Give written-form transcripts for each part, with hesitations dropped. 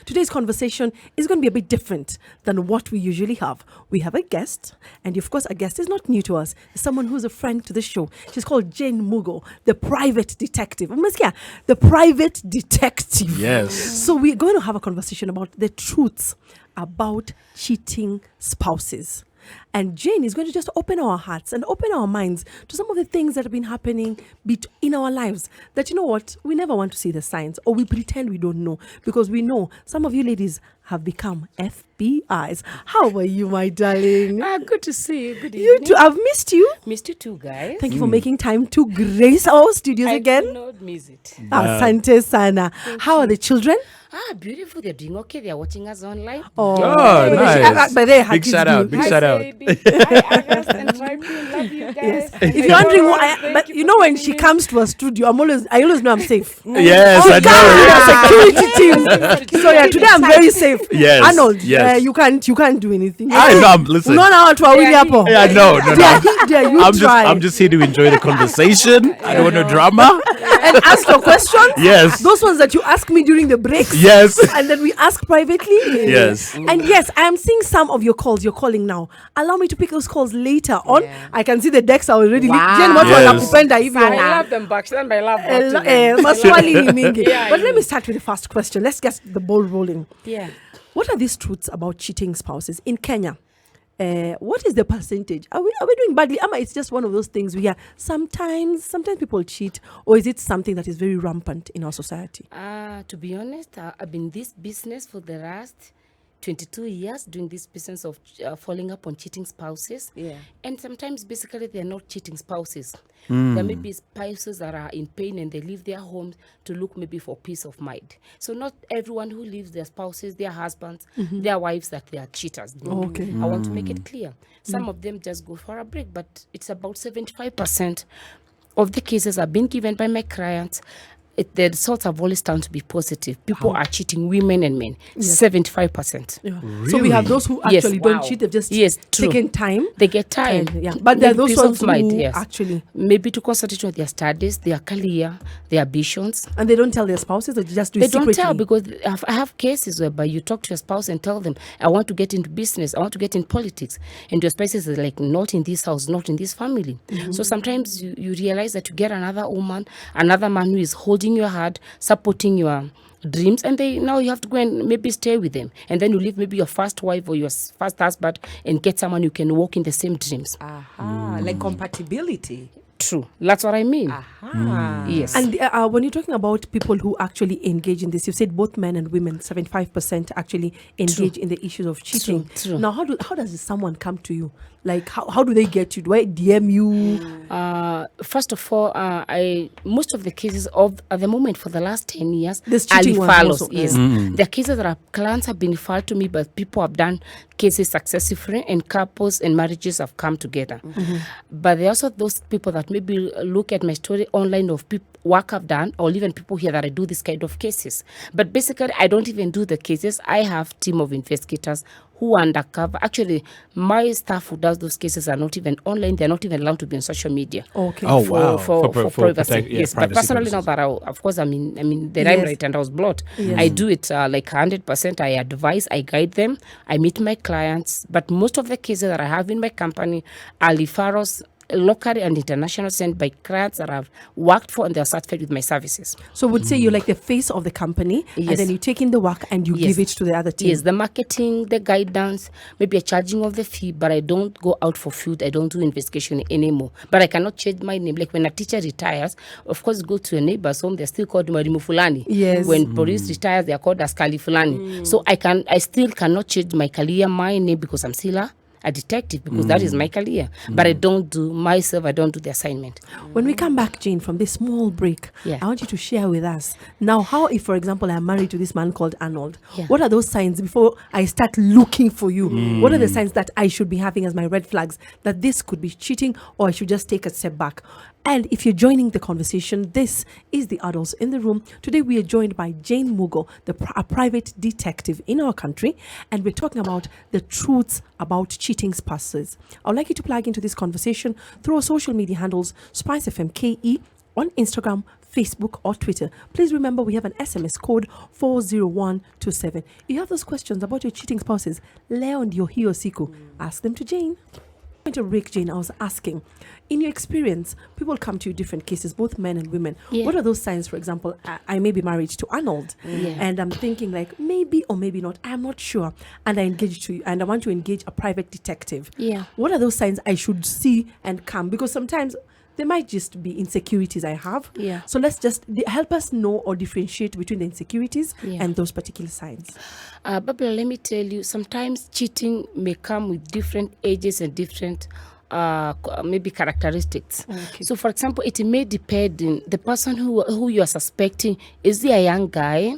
Today's conversation is going to be a bit different than what we usually have. We have a guest, and of course, a guest is not new to us. It's someone who's a friend to the show. She's called Jane Mugo, the private detective. The private detective. Yes. So we're going to have a conversation about the truths about cheating spouses. And Jane is going to just open our hearts and open our minds to some of the things that have been happening in our lives that, you know what, we never want to see the signs, or we pretend we don't know, because we know some of you ladies have become FBIs. How are you, my darling? Good to see you. Good evening. You too. I've missed you. Missed you too, guys. Thank you for making time to grace our studios again. I could not miss it. Asante sana. How are the children? Beautiful. They're doing okay. They're watching us online. Oh, nice. Big shout out. Big shout out. Hi, August and Tribe. Love you guys. Yes. If you're wondering why, but you know, when she comes to a studio, I always know I'm safe. Yes, I know. Security team. So yeah, today I'm very safe. Yes. Arnold, yes. You can't do anything. I know. Listen. No, Yeah, no. I'm just here to enjoy the conversation. I don't want no drama. And ask your questions. Yes. Those ones that you ask me during the breaks. Yes. And then we ask privately. Yes. And yes, I am seeing some of your calls. You're calling now. Allow me to pick those calls later on. Yeah. I can see the decks are already. Yes. I love them back. Stand by love. But let me start with the first question. Let's get the ball rolling. Yeah. What are these truths about cheating spouses in Kenya? What is the percentage? Are we doing badly? Ama, it's just one of those things where sometimes people cheat, or is it something that is very rampant in our society? To be honest, I've been in this business for the last 22 years, doing this business of following up on cheating spouses. Yeah. And sometimes, basically, they're not cheating spouses. There may be spouses that are in pain and they leave their homes to look maybe for peace of mind. So not everyone who leaves their spouses, their husbands, their wives, that they are cheaters. Okay. I want to make it clear. Some of them just go for a break, but it's about 75% of the cases have been given by my clients. The results have always turned to be positive. People are cheating, women and men. 75%. Yeah. Really? So we have those who actually don't cheat. They've just taken time. They get time. But there are those ones who mind, actually maybe to concentrate on their studies, their career, their ambitions. And they don't tell their spouses, or just do it secretly? They don't tell, because I have cases whereby you talk to your spouse and tell them, I want to get into business, I want to get in politics. And your spouse is like, not in this house, not in this family. So sometimes you realize that you get another woman, another man who is holding your hand, supporting your dreams, and now you have to go and maybe stay with them, and then you leave maybe your first wife or your first husband and get someone you can walk in the same dreams. Like compatibility. True, that's what I mean. Yes. And when you're talking about people who actually engage in this, you said both men and women, 75% actually engage in the issues of cheating. True. Now, how does someone come to you? Like, how do they get you? Do I DM you? First of all, most of the cases at the moment for the last 10 years, this cheating follows. Yes, there are cases that clients have been filed to me, but people have done cases successfully, and couples and marriages have come together. But there are also those people that maybe look at my story online of work I've done, or even people here that I do this kind of cases. But basically, I don't even do the cases. I have team of investigators who are undercover. Actually, my staff who does those cases are not even online. They're not even allowed to be on social media. Okay. Oh, wow. For privacy. Yes, but personally, now that of course, I'm in the limelight and I was blocked. Yes. I do it like 100%. I advise, I guide them, I meet my clients. But most of the cases that I have in my company are referrals, locally and international, sent by clients that I've worked for and they're certified with my services. So would say you're like the face of the company, and then you take in the work and you give it to the other team. Yes, the marketing, the guidance, maybe a charging of the fee, but I don't go out for food. I don't do investigation anymore. But I cannot change my name. Like when a teacher retires, of course, go to a neighbor's home, they're still called Marimu Fulani. Yes. When police retires, they're called Askali Fulani. So I still cannot change my career, my name, because I'm still a detective, because that is my career. But I don't do the assignment. When we come back, Jane, from this small break, I want you to share with us now how, if, for example, I'm married to this man called Arnold, what are those signs before I start looking for you? What are the signs that I should be having as my red flags that this could be cheating, or I should just take a step back? And if you're joining the conversation, this is the Adults in the Room. Today we are joined by Jane Mugo, a private detective in our country, and we're talking about the truths about cheating spouses. I'd like you to plug into this conversation through our social media handles, Spice FM KE, on Instagram, Facebook, or Twitter. Please remember we have an SMS code 40127. If you have those questions about your cheating spouses, Leo and your he or Siku, ask them to Jane. To Rick, Jane, I was asking, in your experience, people come to you different cases, both men and women. What are those signs? For example, I may be married to Arnold, and I'm thinking like maybe or maybe not, I'm not sure, and I engage to you, and I want to engage a private detective. What are those signs I should see and come? Because sometimes there might just be insecurities I have. So let's just help us know or differentiate between the insecurities and those particular signs. Barbara, let me tell you, sometimes cheating may come with different ages and different maybe characteristics. So for example, it may depend in the person who you are suspecting. Is he a young guy?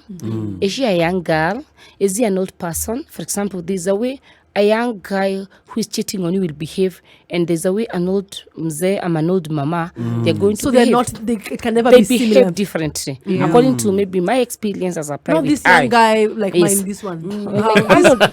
Is she a young girl? Is he an old person? For example, there's a way a young guy who is cheating on you will behave, and there's a way an old mzee, an old mama, they're going to behave. So it can never be similar. They behave differently. According to maybe my experience as a private Not this young guy like mine, this one.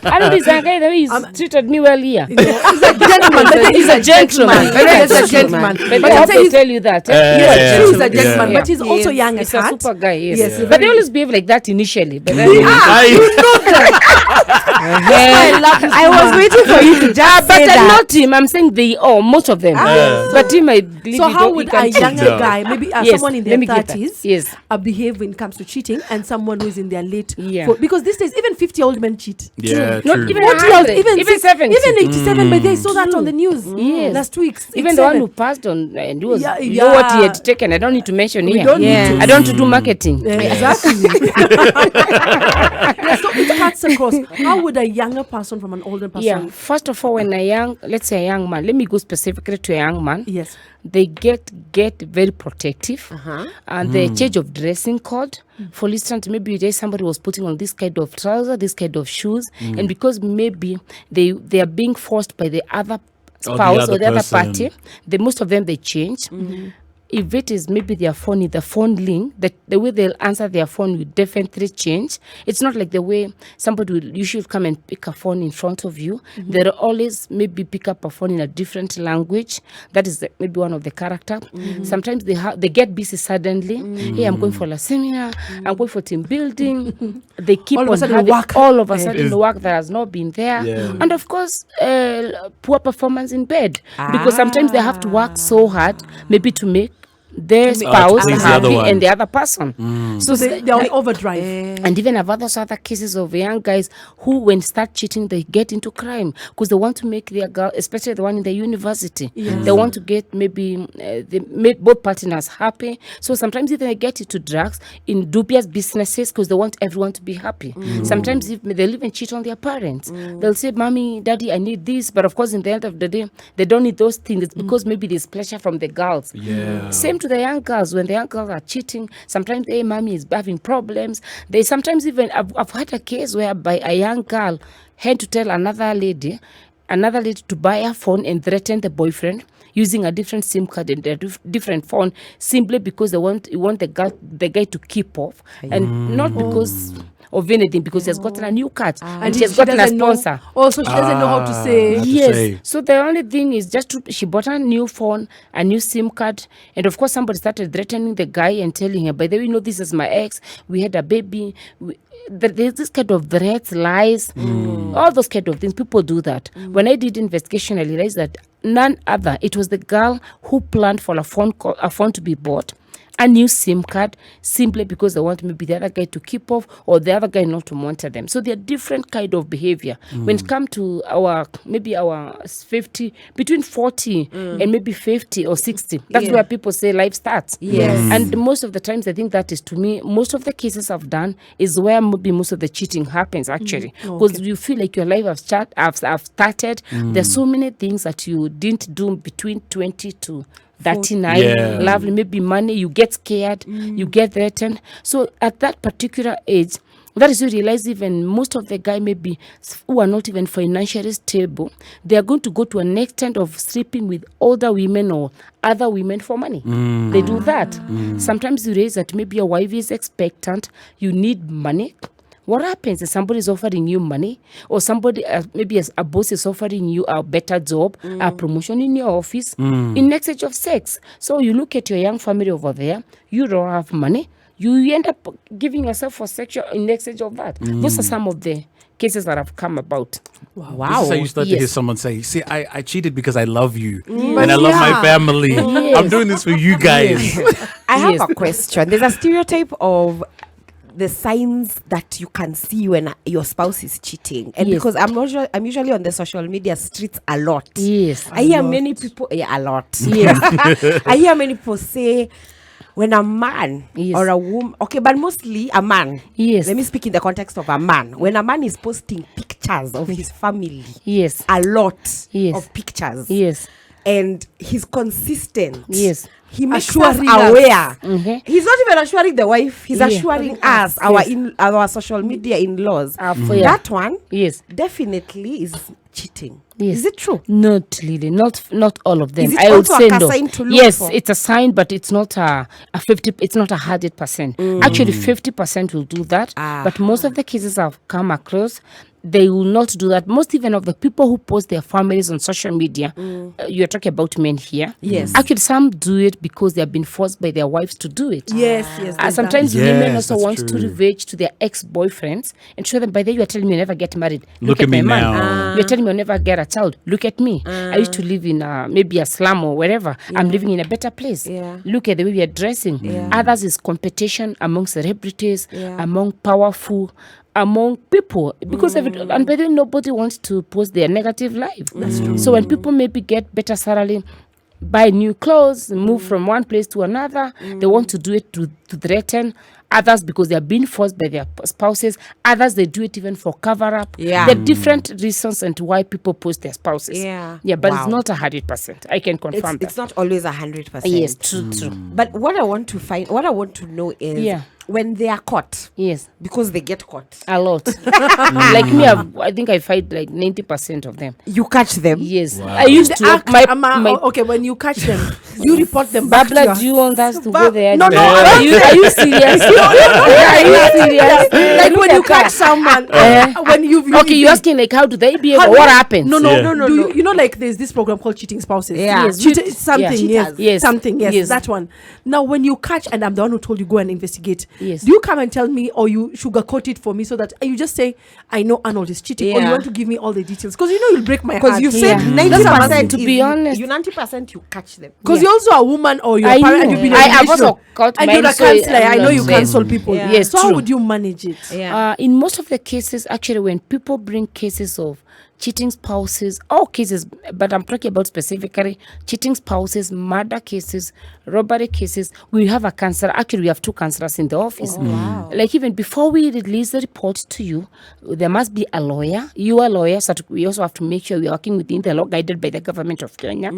I know this young guy, the way he's treated me well here. He's a gentleman. He's a gentleman. He's a gentleman. But I have to tell you that. Yes, he's a gentleman, but he's also young at heart. He's a super guy, yes. But they always behave like that initially. But then you know that. I was waiting for you to just say that. Not him. I'm saying most of them. But him, I believe. So how would a younger guy, maybe someone in their 30s, behave when it comes to cheating, and someone who is in their late? Because these days, even 50-year-old men cheat. Yeah, not true. even 100, even 70, even 87. But they saw that on the news last week. Even the one who passed on and was, you know what he had taken. I don't need to mention here. I don't need to do marketing. Exactly. So it cuts across. How would a younger person from an older person? First of all, when let's say a young man, let me go specifically to a young man. They get very protective, and the change of dressing code. For instance, maybe there's somebody was putting on this kind of trouser, this kind of shoes, and because maybe they are being forced by the other spouse or the other party, most of them they change. If it is maybe their phone, the phone link, the way they'll answer their phone will definitely change. It's not like the way somebody will usually come and pick a phone in front of you. They'll always maybe pick up a phone in a different language. That is maybe one of the character. Sometimes they get busy suddenly. Hey, I'm going for a seminar. I'm going for team building. They keep on having all of a sudden the work that has not been there. And of course, poor performance in bed. Because sometimes they have to work so hard maybe to make their spouse happy and the other person. So they're on overdrive. And even have other cases of young guys who, when start cheating, they get into crime because they want to make their girl, especially the one in the university, they want to get maybe both partners happy. So sometimes even they get into drugs in dubious businesses because they want everyone to be happy. Sometimes they'll even cheat on their parents. They'll say, "Mommy, Daddy, I need this," but of course, in the end of the day, they don't need those things. It's because maybe there's pleasure from the girls. Same to the young girls. When the young girls are cheating, sometimes mommy is having problems. They sometimes even I've had a case whereby a young girl had to tell another lady to buy a phone and threaten the boyfriend using a different SIM card and a different phone simply because they want the guy to keep off, and not because of anything, because he has gotten a new card and he has gotten a sponsor. Also, she doesn't know how to say. Yes. So the only thing is she bought a new phone, a new SIM card, and of course somebody started threatening the guy and telling her, "By the way, this is my ex. We had a baby." There's this kind of threats, lies, all those kind of things. People do that. When I did investigation, I realized that none other. It was the girl who planned for a phone to be bought, a new SIM card, simply because they want maybe the other guy to keep off or the other guy not to monitor them. So they're different kind of behavior. When it comes to our 50, between 40 and maybe 50 or 60, that's where people say life starts. And most of the times, I think that is, to me, most of the cases I've done is where maybe most of the cheating happens actually. Because you feel like your life have started. There's so many things that you didn't do between 20 to 39, lovely, maybe money, you get scared, you get threatened. So at that particular age, that is, you realize even most of the guy maybe who are not even financially stable, they are going to go to an extent of sleeping with older women or other women for money. They do that. Sometimes you realize that maybe your wife is expectant, you need money. What happens is somebody is offering you money, or somebody, maybe a boss is offering you a better job, a promotion in your office, in exchange of sex. So you look at your young family over there, you don't have money, you end up giving yourself for sexual in exchange of that. Those are some of the cases that have come about. Wow. This is how you start to hear someone say, see, I cheated because I love you and I love my family. Yes. I'm doing this for you guys. I have a question. There's a stereotype of the signs that you can see when your spouse is cheating. And because I'm usually on the social media streets a lot. Yes. I hear many people, a lot. Yes. I hear many people say, when a man or a woman, okay, but mostly a man. Yes. Let me speak in the context of a man. When a man is posting pictures of his family, a lot of pictures, and he's consistent. Yes. He makes us aware. He's not even assuring the wife. He's assuring us, our social media in-laws. That one, definitely is cheating. Yes. Is it true? Not really. Not all of them. Is it I would also say a no. sign to look Yes, for? it's a sign, but it's not a 50. It's not 100%. Actually, 50% will do that. But most of the cases I've come across, they will not do that. Most even of the people who post their families on social media, you're talking about men here. Yes. Actually, some do it because they have been forced by their wives to do it. Yes. Sometimes women Yes, also that's want to true. revenge to their ex-boyfriends and show them, by the way, you are telling me you never get married. Look at my me man. now. You're telling me you'll never get a child. Look at me. I used to live in maybe a slum or wherever. I'm living in a better place. Look at the way we are dressing. Others is competition among celebrities, among powerful, among people, because and by the way, nobody wants to post their negative life. That's true. So when people maybe get better salary, buy new clothes, move from one place to another, they want to do it to threaten others because they are being forced by their spouses. Others, they do it even for cover up. There are different reasons and why people post their spouses. But it's not 100%. I can confirm that. It's not always 100%. Yes, true. But what I want to know is when they are caught. Yes. Because they get caught. A lot. Like me, I think I fight like 90% of them. You catch them? Yes. Wow. I used to. Okay, when you catch them, you report them back to Babla, do you want us to go there? No. Are you serious? Are you serious? Like when you catch someone, when you're asking like how do they behave? What happens? No. You know, like there's this program called Cheating Spouses. Yes. Something. Yes. That one. Now, when you catch, and I'm the one who told you go and investigate. Yes. Do you come and tell me, or you sugarcoat it for me so that you just say, I know Arnold is cheating, or you want to give me all the details? Because you'll break my heart. Because you said 90%. To be honest, you 90% you catch them. Because you're also a woman, or you're a parent, and you've been I've also caught and men, you're a counselor. I know you counsel people. Yes, so how true. would you manage it? In most of the cases, actually, when people bring cases of cheating spouses, all cases, but I'm talking about specifically cheating spouses, murder cases, robbery cases, we have a counselor. Actually, we have 2 counselors in the office. Wow. Like even before we release the report to you, there must be a lawyer. You are a lawyer, so we also have to make sure we are working within the law guided by the government of Kenya.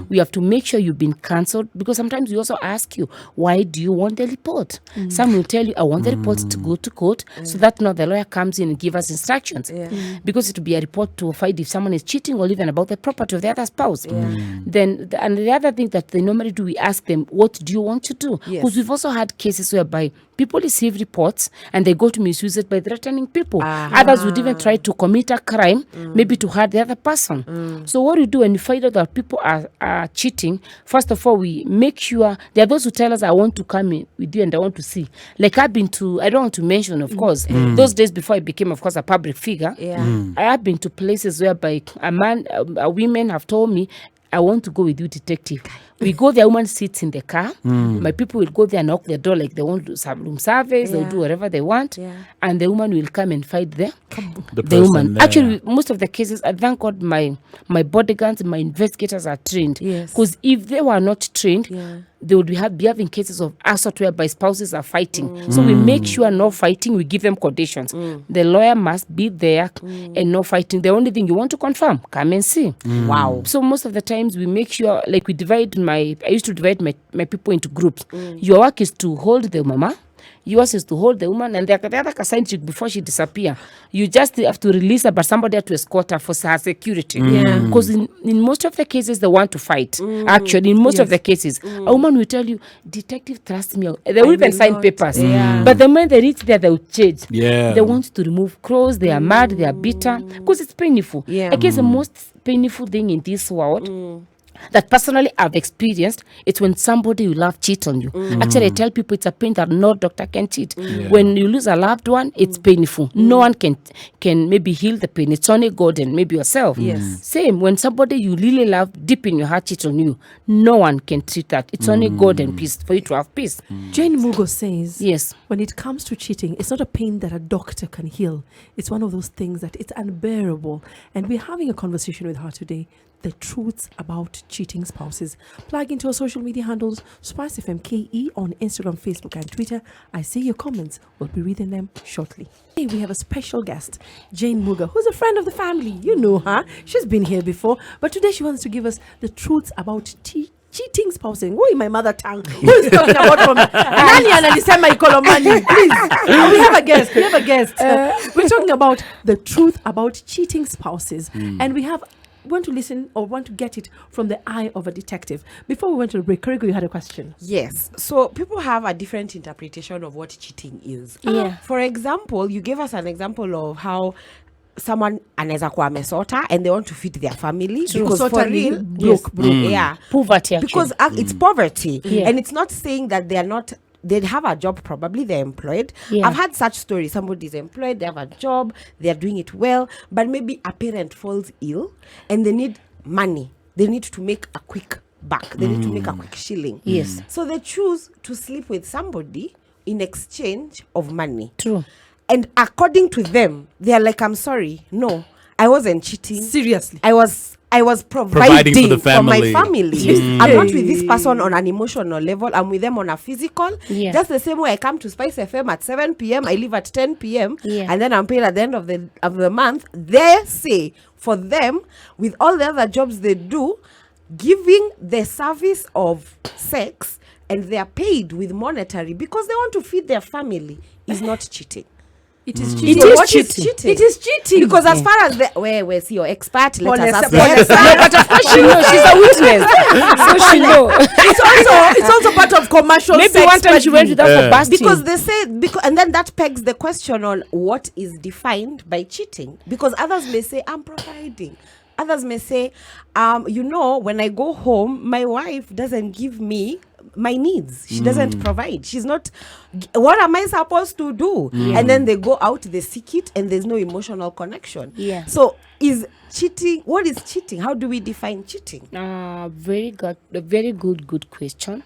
We have to make sure you've been cancelled, because sometimes we also ask you, why do you want the report? Some will tell you, I want the report to go to court, so that now the lawyer comes in and gives us instructions. Because it will be a report to find if someone is cheating or even about the property of the other spouse. Then and the other thing that they normally do, we ask them, what do you want to do? Because we've also had cases whereby people receive reports and they go to misuse it by threatening people. Others would even try to commit a crime, maybe to hurt the other person. So what we do when we find out that people are cheating, first of all, we make sure there are those who tell us, I want to come in with you and I want to see. Like I've been to, I don't want to mention, of course, those days before I became, of course, a public figure, I have been to places whereby women have told me, I want to go with you, detective. We go there, woman sits in the car. My people will go there, knock the door like they want to do some room service, they'll do whatever they want. And the woman will come and fight the woman. There. Actually, most of the cases, I thank God my bodyguards, my investigators are trained. Because if they were not trained, they would be having cases of assault whereby spouses are fighting. So we make sure no fighting, we give them conditions. The lawyer must be there and no fighting. The only thing you want to confirm, come and see. Wow. So most of the times we make sure, like we divide I used to divide my people into groups. Your work is to hold the mama, Yours is to hold the woman, and the other can chick before she disappear. You just have to release her, but somebody has to escort her for her security. Because in most of the cases, they want to fight. Actually, in most of the cases, a woman will tell you, detective, trust me. They will even sign papers. But the moment they reach there, they will change. They want to remove clothes. They are mad. They are bitter. Because it's painful. I guess the most painful thing in this world that personally I've experienced, it's when somebody you love cheat on you. Actually, I tell people it's a pain that no doctor can cheat. When you lose a loved one, it's painful. No one can maybe heal the pain. It's only God and maybe yourself. Same, when somebody you really love deep in your heart cheats on you, no one can treat that. It's only God and peace for you to have peace. Jane Mugo says, yes, when it comes to cheating, it's not a pain that a doctor can heal. It's one of those things that it's unbearable. And we're having a conversation with her today. The truths about cheating spouses. Plug into our social media handles, Spice FM KE on Instagram, Facebook, and Twitter. I see your comments. We'll be reading them shortly. Today we have a special guest, Jane Mugo, who's a friend of the family. You know her. She's been here before. But today she wants to give us the truths about cheating spouses. Who in my mother tongue? Who is talking about from Nani and Alisema Ikolomani? Please. We have a guest. We're talking about the truth about cheating spouses. And we want to listen or want to get it from the eye of a detective. Before we went to the break, Karigo, you had a question. Yes. So people have a different interpretation of what cheating is. For example, you gave us an example of how someone anaweza kuwa amesota and they want to feed their family. Because for real, broke. Poverty, actually. Because it's poverty. And it's not saying that they have a job, probably they're employed. I've had such stories. Somebody's employed, they have a job, they're doing it well, but maybe a parent falls ill and they need money. They need to make a quick buck. They need to make a quick shilling. Yes. So they choose to sleep with somebody in exchange of money. True. And according to them, they're like, I'm sorry, no, I wasn't cheating. Seriously. I was providing for the for my family. family. I'm not with this person on an emotional level. I'm with them on a physical. Just the same way I come to Spice FM at 7 p.m. I leave at 10 p.m. And then I'm paid at the end of the month. They say for them, with all the other jobs they do, giving the service of sex and they are paid with monetary because they want to feed their family is not cheating. It is cheating. It is cheating. Because as far as where's your expert? Let us ask. No, but of course she knows. She's a witness. So she knows. It's also part of commercial maybe sex. One time she went without for busting. Because they say, and then that pegs the question on what is defined by cheating. Because others may say, I'm providing. Others may say, when I go home, my wife doesn't give me my needs. She doesn't provide. She's not. What am I supposed to do? And then they go out, they seek it, and there's no emotional connection. So is cheating? What is cheating? How do we define cheating? Very good question.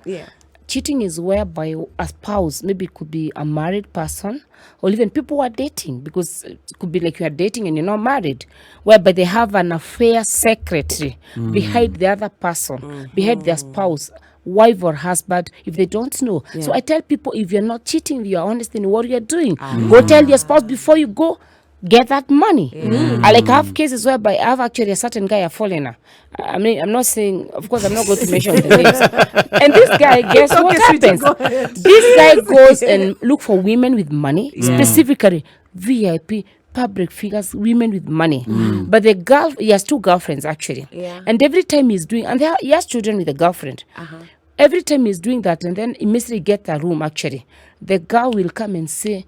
Cheating is whereby a spouse, maybe it could be a married person, or even people who are dating, because it could be like you are dating and you're not married, whereby they have an affair secretary behind the other person, behind their spouse, wife or husband, if they don't know. So I tell people, if you're not cheating, if you're honest in what you're doing, go tell your spouse before you go get that money. I have cases whereby I have actually a certain guy, a foreigner. I mean, I'm not saying, of course, I'm not going to mention the names. And this guy, guess what happens? This guy goes and look for women with money, specifically VIP, public figures, women with money. But the girl, he has 2 girlfriends actually. And every time he's doing, and he has children with a girlfriend. Every time he's doing that, and then immediately get a room actually, the girl will come and say,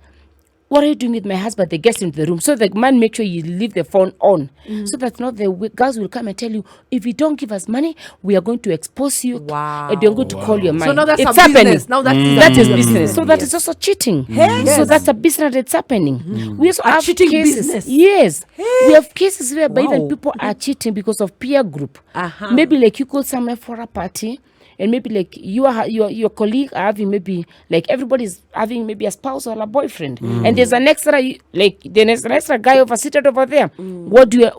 what are you doing with my husband? They get into the room. So the man make sure you leave the phone on. So that not the girls will come and tell you, if you don't give us money, we are going to expose you. And you're going to call your man. So now that's it's a happening. Business. Now that is business. So that is also cheating. So that's a business that's happening. We also have cheating cases. Business. Yes. We have cases whereby even people are cheating because of peer group. Maybe like you go somewhere for a party, and maybe like your colleague are having maybe like everybody's having maybe a spouse or a boyfriend, and there's an extra there's an extra guy seated over there. What do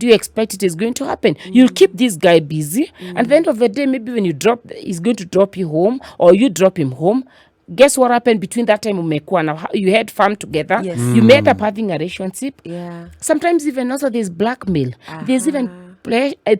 you expect it is going to happen? You'll keep this guy busy, and at the end of the day, maybe when you he's going to drop you home or you drop him home. Guess what happened between that time you had fun together. You may end up having a relationship. Sometimes even also there's blackmail. There's even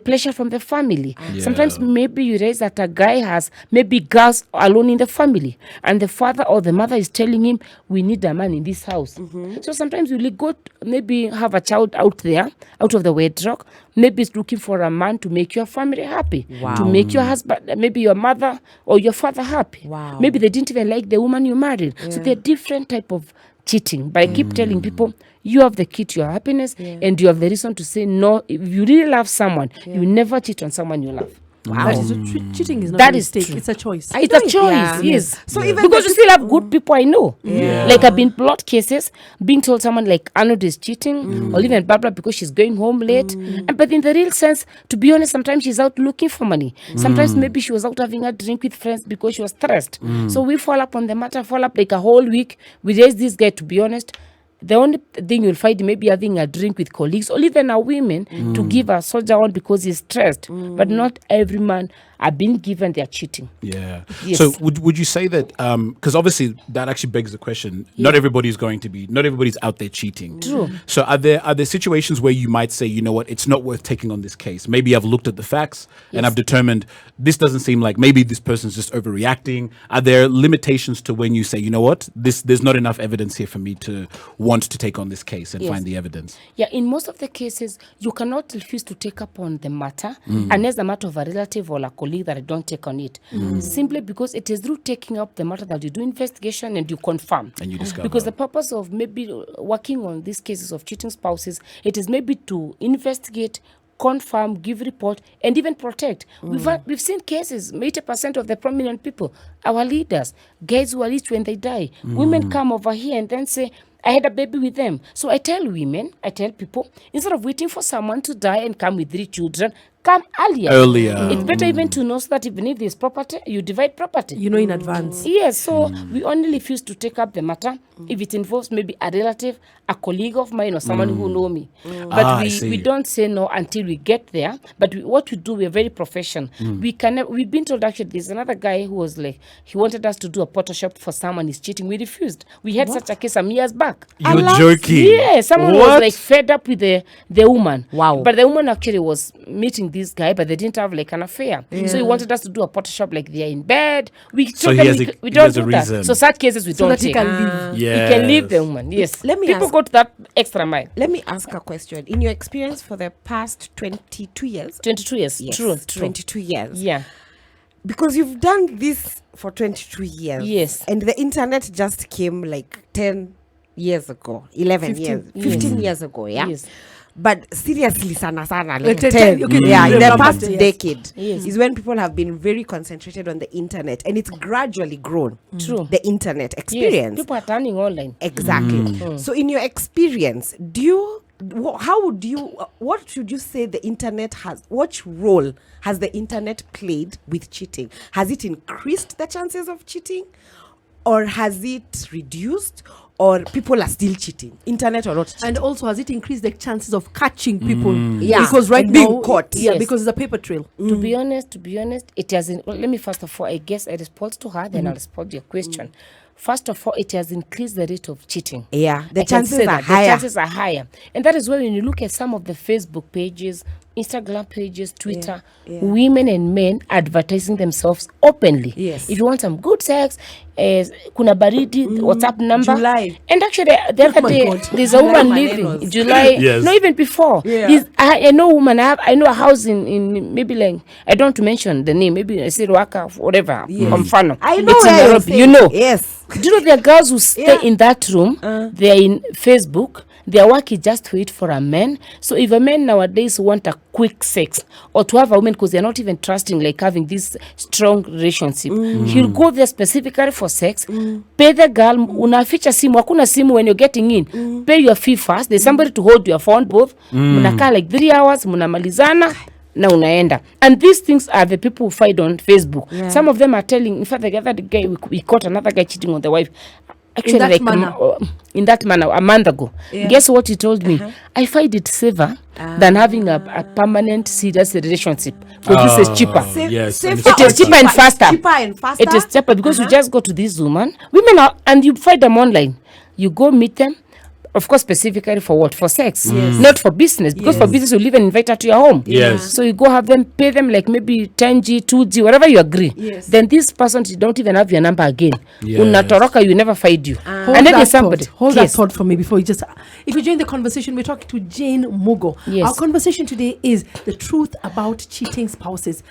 pleasure from the family. Sometimes maybe you raise that a guy has maybe girls alone in the family, and the father or the mother is telling him, we need a man in this house. So sometimes you go maybe have a child out there, out of the wedlock, maybe it's looking for a man to make your family happy, to make your husband, maybe your mother or your father happy. Maybe they didn't even like the woman you married. So there are different type of cheating. But I keep telling people, you have the key to your happiness, and you have the reason to say no. If you really love someone, you never cheat on someone you love. That is cheating is not a mistake. It's a choice. It's a choice, yes. So even because you still have good people I know. Like I've been blood cases, being told someone like Arnold is cheating, or even Barbara because she's going home late. But in the real sense, to be honest, sometimes she's out looking for money. Sometimes maybe she was out having a drink with friends because she was stressed. So we fall up on the matter, fall up like a whole week. We raise this guy, to be honest. The only thing you'll find maybe having a drink with colleagues or even a women to give a soldier on because he's stressed. But not every man are being given, they're cheating. Yeah. So would you say that, because obviously that actually begs the question, not everybody's out there cheating. True. So are there situations where you might say, you know what, it's not worth taking on this case? Maybe I've looked at the facts and I've determined this doesn't seem like maybe this person's just overreacting. Are there limitations to when you say, you know what, there's not enough evidence here for me to want to take on this case and find the evidence? Yeah, in most of the cases, you cannot refuse to take up on the matter unless the matter of a relative or a colleague that I don't take on it. Simply because it is through taking up the matter that you do investigation and you confirm. And you discover. Because the purpose of maybe working on these cases of cheating spouses, it is maybe to investigate, confirm, give report, and even protect. We've seen cases, 80% of the prominent people, our leaders, guys who are rich when they die, women come over here and then say, I had a baby with them. So I tell people, instead of waiting for someone to die and come with 3 children, come earlier. It's better even to know so that even if there's property, you divide property. You know in advance. Yes, so we only refuse to take up the matter if it involves maybe a relative, a colleague of mine, or someone who know me. But we don't say no until we get there. But what we do, we're very professional. We've been told actually there's another guy who was like, he wanted us to do a Photoshop for someone he's cheating. We refused. We had such a case some years back. You're joking. Yeah, someone was like fed up with the woman. Wow. But the woman actually was meeting this guy, but they didn't have like an affair. So he wanted us to do a Photoshop like they're in bed. We don't do that. So such cases we don't take. He You can leave the woman. Yes. People go to that extra mile. Let me ask a question. In your experience for the past 22 years? 22 years. Yes, True. 22 years. Yeah. Because you've done this for 22 years. Yes. And the internet just came like 10 years ago, 15 years ago, yeah? Yes. But seriously, sana, like 10, in the past decade Yes. is when people have been very concentrated on the internet, and it's gradually grown. True. The internet experience. Yes. People are turning online. Exactly. So in your experience, what should you say the internet has, what role has the internet played with cheating? Has it increased the chances of cheating, or has it reduced, or people are still cheating, internet or not cheating? And also, has it increased the chances of catching people? Yeah. Because right And now, being caught. Yeah, Yes. because it's a paper trail. To be honest, it has. Let me first of all, I guess I respond to her, then I'll respond to your question. First of all, it has increased the rate of cheating. Yeah, the I can chances say are that. higher. The chances are higher. And that is why when you look at some of the Facebook pages, Instagram pages, Twitter, women and men advertising themselves openly. Yes. If you want some good sex, kuna baridi, WhatsApp number. July. And actually, the other day, God. there's a woman living July. Yes. No, even before. Yeah. I know a woman. I know a house in maybe like, I don't want to mention the name. Maybe I say Waka, whatever. Mfano. I know It's in where you're Nairobi. saying. You know. Yes. Do you know there are girls who stay in that room? They are in Facebook. Their work is just to wait for a man. So if a man nowadays want a quick sex or to have a woman because they're not even trusting like having this strong relationship, he'll go there specifically for sex, pay the girl, unaficha simu, hakuna simu when you're getting in, pay your fee first, there's somebody to hold your phone both, munakaa like 3 hours, munamalizana, na unaenda. And these things are the people who fight on Facebook. Yeah. Some of them are telling, in fact, the other guy, we caught another guy cheating on the wife. Actually, in that manner, a month ago. Yeah. Guess what he told me? I find it safer than having a permanent, serious relationship. Because this is cheaper. It is cheaper and faster. It is cheaper because you just go to this woman. Women are, and you find them online. You go meet them. of course, specifically for what? For sex, not for business. Because for business, you live and invite her to your home. Yes. So you go have them, pay them like maybe 10G, 2G, whatever you agree. Yes. Then this person, you don't even have your number again. Yes. Unatoroka, you never find you. Hold And then that there's somebody. thought. Hold that thought for me before you just. If you join the conversation, we're talking to Jane Mugo. Yes. Our conversation today is the truth about cheating spouses.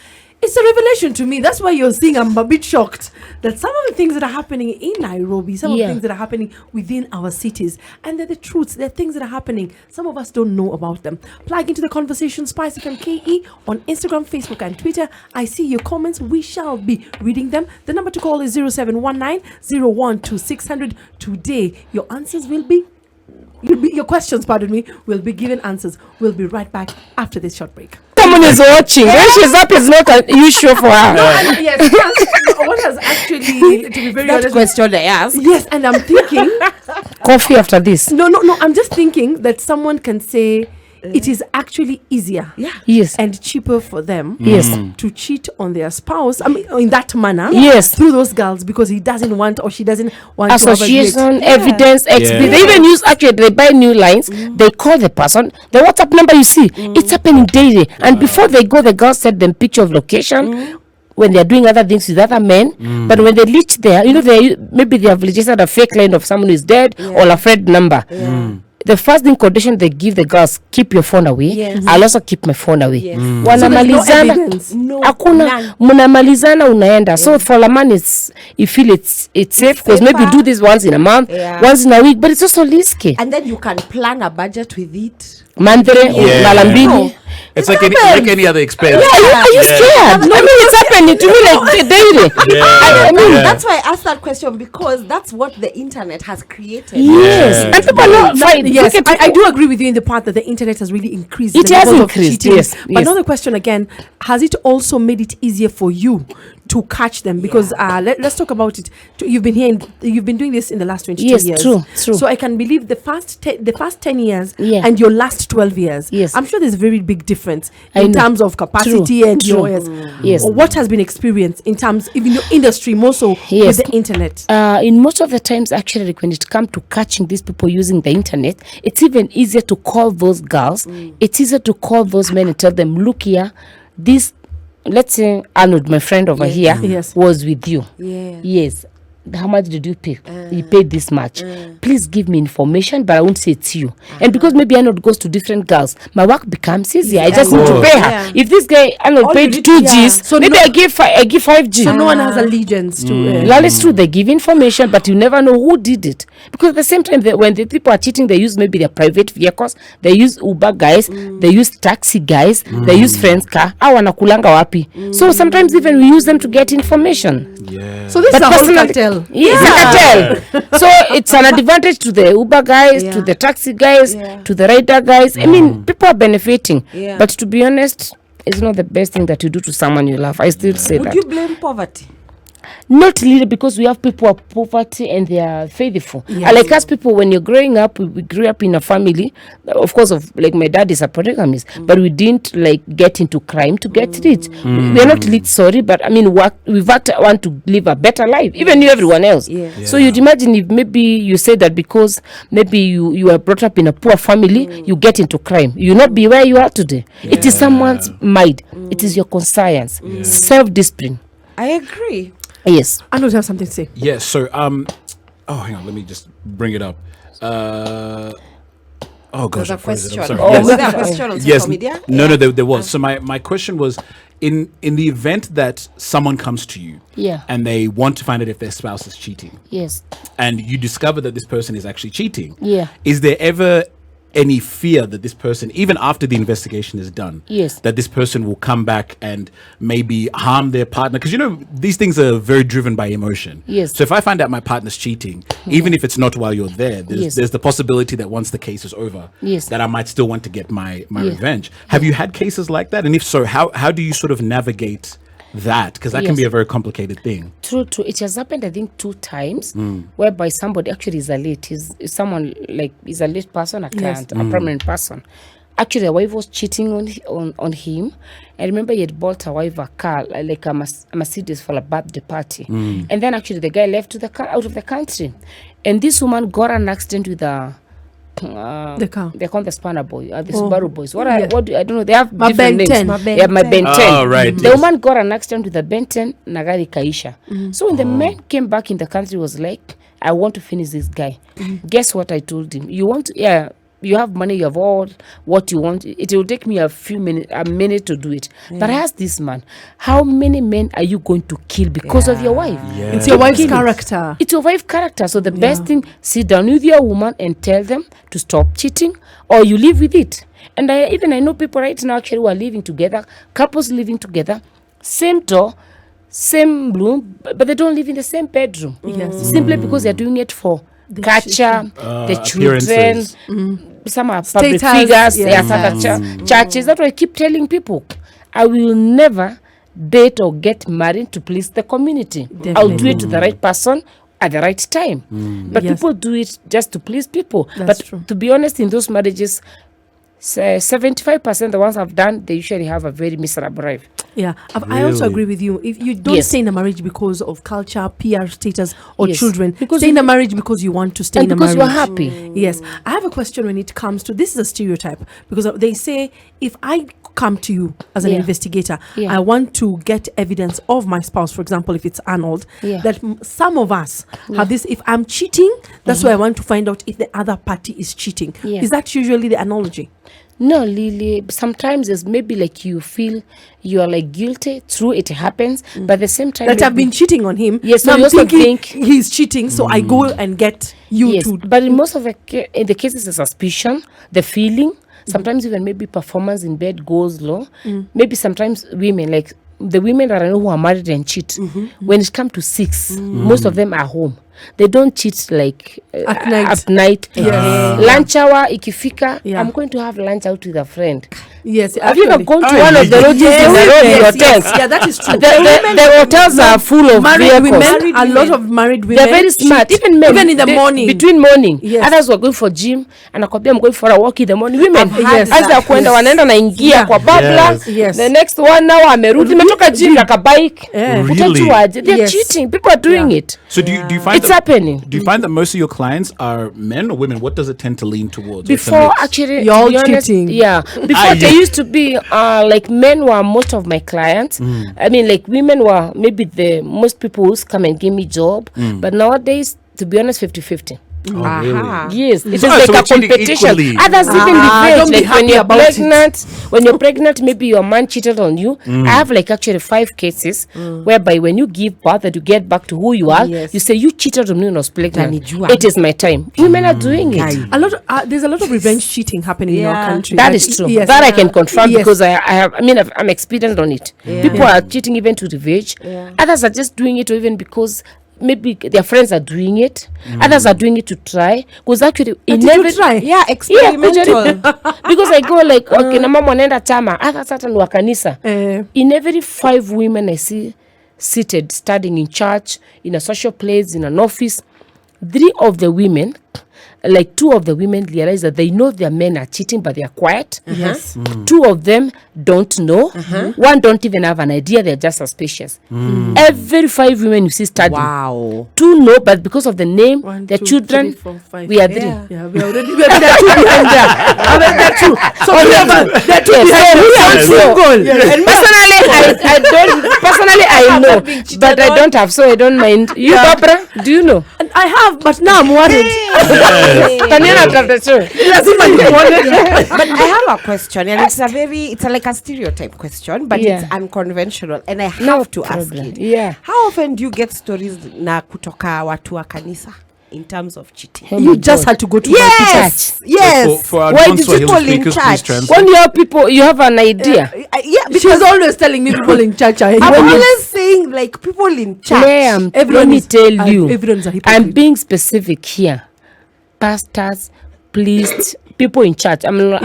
It's a revelation to me. That's why you're seeing I'm a bit shocked that some of the things that are happening in Nairobi, some of the things that are happening within our cities, and they're the truths, they're things that are happening. Some of us don't know about them. Plug into the conversation, Spicy from KE on Instagram, Facebook, and Twitter. I see your comments. We shall be reading them. The number to call is 0719 012 600. Today, your answers will be your questions, will be given answers. We'll be right back after this short break. Someone is watching. When she's up, it's not an issue for her. Yes, what has actually, to be very honest, question I asked. yes, and I'm thinking, Coffee after this. no, I'm just thinking that someone can say it is actually easier Yes. and cheaper for them Yes. to cheat on their spouse, I mean, in that manner, Yes. through those girls, because he doesn't want or she doesn't want to have a Association, date. evidence, XP. They even use, actually, they buy new lines. They call the person. The WhatsApp number you see, it's happening daily. And before they go, the girls send them picture of location. When they're doing other things with other men, but when they reach there, maybe they have registered a fake line of someone who is dead or a friend number. The first thing condition they give the girls, keep your phone away. Yes. I'll also keep my phone away. Yes. Wanamalizana, So there's no hakuna mnamalizana unaenda. So for a man, you feel it's safe because maybe you do this once in a month, once in a week, but it's also risky. And then you can plan a budget with it. Mandre, malambini. It's like any other expense. Are you scared? I mean, it's happening to me like daily. I mean, That's why I asked that question, because that's what the internet has created. yes. Yeah. And people are not fine. Yes, Look at I do agree with you in the part that the internet has really increased. It the has levels of increased, cheating. yes, But yes. another question again, has it also made it easier for you to catch them? Because let's talk about it. You've been doing this in the last 22 Yes, years. true. So I can believe the first 10 years Yeah. and your last 12 years. Yes. I'm sure there's a very big difference I in know. terms of capacity True, and true. yours. Yes. Or what has been experienced in terms, even your industry, more so Yes. with the internet. In most of the times, actually, like when it comes to catching these people using the internet, it's even easier to call those girls. It's easier to call those men and tell them, look here, this, let's say Arnold, my friend over here, Yes. was with you. Yeah. Yes. How much did you pay? You paid this much. Please give me information, but I won't say it's you. And because maybe Arnold goes to different girls, my work becomes easier. I just need to pay her. Yeah. If this guy Arnold All paid you need- 2Gs, So maybe no- I give 5G. So no one has allegiance to That is true. They give information, but you never know who did it. Because at the same time, when the people are cheating, they use maybe their private vehicles. They use Uber guys. They use taxi guys. They use friends' car. Wanakulanga wapi. So sometimes even we use them to get information. Yeah. So this is a whole personally- cartel. Yes, a cartel. So it's an advantage to the Uber guys, to the taxi guys, to the rider guys. I mean, people are benefiting. Yeah. But to be honest, it's not the best thing that you do to someone you love. I still say Would that. you blame poverty? Not really, because we have people of poverty and they are faithful. Like us people, when you're growing up, we grew up in a family, of course, like my dad is a polygamist, but we didn't like get into crime to get rich. We're not rich, sorry, but I mean, we've want to live a better life, even you, everyone else. So you'd imagine if maybe you say that because maybe you were brought up in a poor family, you get into crime. You'll not be where you are today. It is someone's mind. It is your conscience, self-discipline. I agree. Yes. I know you have something to say. Yes. So, hang on. Let me just bring it up. Oh gosh, There's a I froze it. I'm question. sorry. Oh, Was there a question on social media? No, there was. So my question was, in the event that someone comes to you, and they want to find out if their spouse is cheating, Yes. and you discover that this person is actually cheating, Yeah. is there ever any fear that this person, even after the investigation is done, Yes. that this person will come back and maybe harm their partner? Because these things are very driven by emotion. Yes. So if I find out my partner's cheating, even if it's not while you're there, there's the possibility that once the case is over, that I might still want to get my revenge. Have you had cases like that? And if so, how do you sort of navigate that? Because that can be a very complicated thing. True. It has happened, I think, 2 times, whereby somebody actually is a late. Is someone like is a late person, a client, a prominent person. Actually, the wife was cheating on him. I remember he had bought a wife a car, like a Mercedes for a birthday party, and then actually the guy left out of the country, and this woman got an accident with a The car. They call the Spanner boy, the Subaru boys. I don't know. They have different names. Ben 10. Yeah, my Ben 10. Oh, right. The woman got an accident with the Ben 10, Nagari Kaisha. So when the man came back in the country, was like, I want to finish this guy. Guess what I told him? You have money, you have all what you want. It will take me a minute to do it. But I asked this man, how many men are you going to kill because of your wife? Yeah. It's your wife's character. It's your wife's character. So the best thing, sit down with your woman and tell them to stop cheating, or you live with it. And I know people right now actually who are living together, couples living together, same door, same room, but they don't live in the same bedroom. Yes. Simply because they're doing it for culture, the children, some are public figures, churches. That's why I keep telling people, I will never date or get married to please the community. Definitely. I'll do it to the right person at the right time. But people do it just to please people. That's but true. to be honest, in those marriages, 75% the ones I've done, they usually have a very miserable life. Yeah, I also agree with you. If you don't stay in a marriage because of culture, PR status, or children, because stay in a marriage because you want to stay in a marriage. Because you're happy. Yes. I have a question when it comes to, this is a stereotype, because they say, if I come to you as an investigator, I want to get evidence of my spouse, for example, if it's Arnold, that some of us have this, if I'm cheating, that's why I want to find out if the other party is cheating. Is that usually the analogy? No, Lily, sometimes it's maybe like you feel you are like guilty. True, it happens, but at the same time, that I've been cheating on him. Yes, so now you I'm also thinking think he's cheating, so I go and get you to. But in most of the cases, the suspicion, the feeling, sometimes even maybe performance in bed goes low. Maybe sometimes women, like the women that I know who are married and cheat, when it comes to 6, most of them are home. They don't cheat like at night. Lunch hour ikifika, I'm going to have lunch out with a friend. Yes, have you ever gone to one of the lodges in the hotels? Yeah, that is true. The hotels are full of married vehicles. women. A lot of married women. They're very smart. Even men. Even in the morning. Between morning. Yes. Others were going for gym. And akwambia I'm going for a walk in the morning. Women. Yes. As kwenda wanaenda naingia kwa babla. Yes. The next one now amerudi. Metoka gym like a bike. Really? They're cheating. People are doing it. So do you find it's happening? Do you find that most of your clients are men or women? What does it tend to lean towards? Before actually, you're all cheating. Yeah. Before they used to be like men were most of my clients. I mean, like women were maybe the most people who come and give me job. But nowadays, to be honest, 50-50. Oh, really? Yes, it is So like a competition. equally. Others even don't be debate, like when you're about pregnant. When you're pregnant, maybe your man cheated on you. I have like actually 5 cases whereby when you give birth and you get back to who you are, you say you cheated on me when I was pregnant. It is my time. Women are doing it. There's a lot of revenge cheating happening in our country. That is true. Yes. That I can confirm because I'm experienced on it. People are cheating even to revenge. Others are just doing it even because maybe their friends are doing it. Others are doing it to try. Because actually, experimental. Because I go like, okay, na mama wanaenda chama. Others hata ni wa kanisa. In every 5 women I see seated, studying in church, in a social place, in an office, 3 of the women, like 2 of the women realize that they know their men are cheating, but they are quiet. Yes. 2 of them don't know. 1 don't even have an idea. They're just suspicious. Every 5 women you see studying. Wow. 2 know, but because of the name, 1, their 2, children, 3, 4, 5. we are 3. Yeah, we are 2 behind there. They're 2. So they're 2 behind. And personally, I know, but I don't have, so I don't mind. You, Barbara, do you know? And I have, but now I'm worried. But I have a question, and it's like a stereotype question, but it's unconventional, and I have to ask it. Yeah. How often do you get stories na kutoka watu wa kanisa in terms of cheating? You just had to go to Yes. For our Why did non-Swahili people in speakers, please church? translate. When you have people, you have an idea. She's always telling me people in church are I'm always saying like people in church. Let me tell you, everyone's a hypocrite. I'm being specific here. Pastors, priests, people in church. I'm not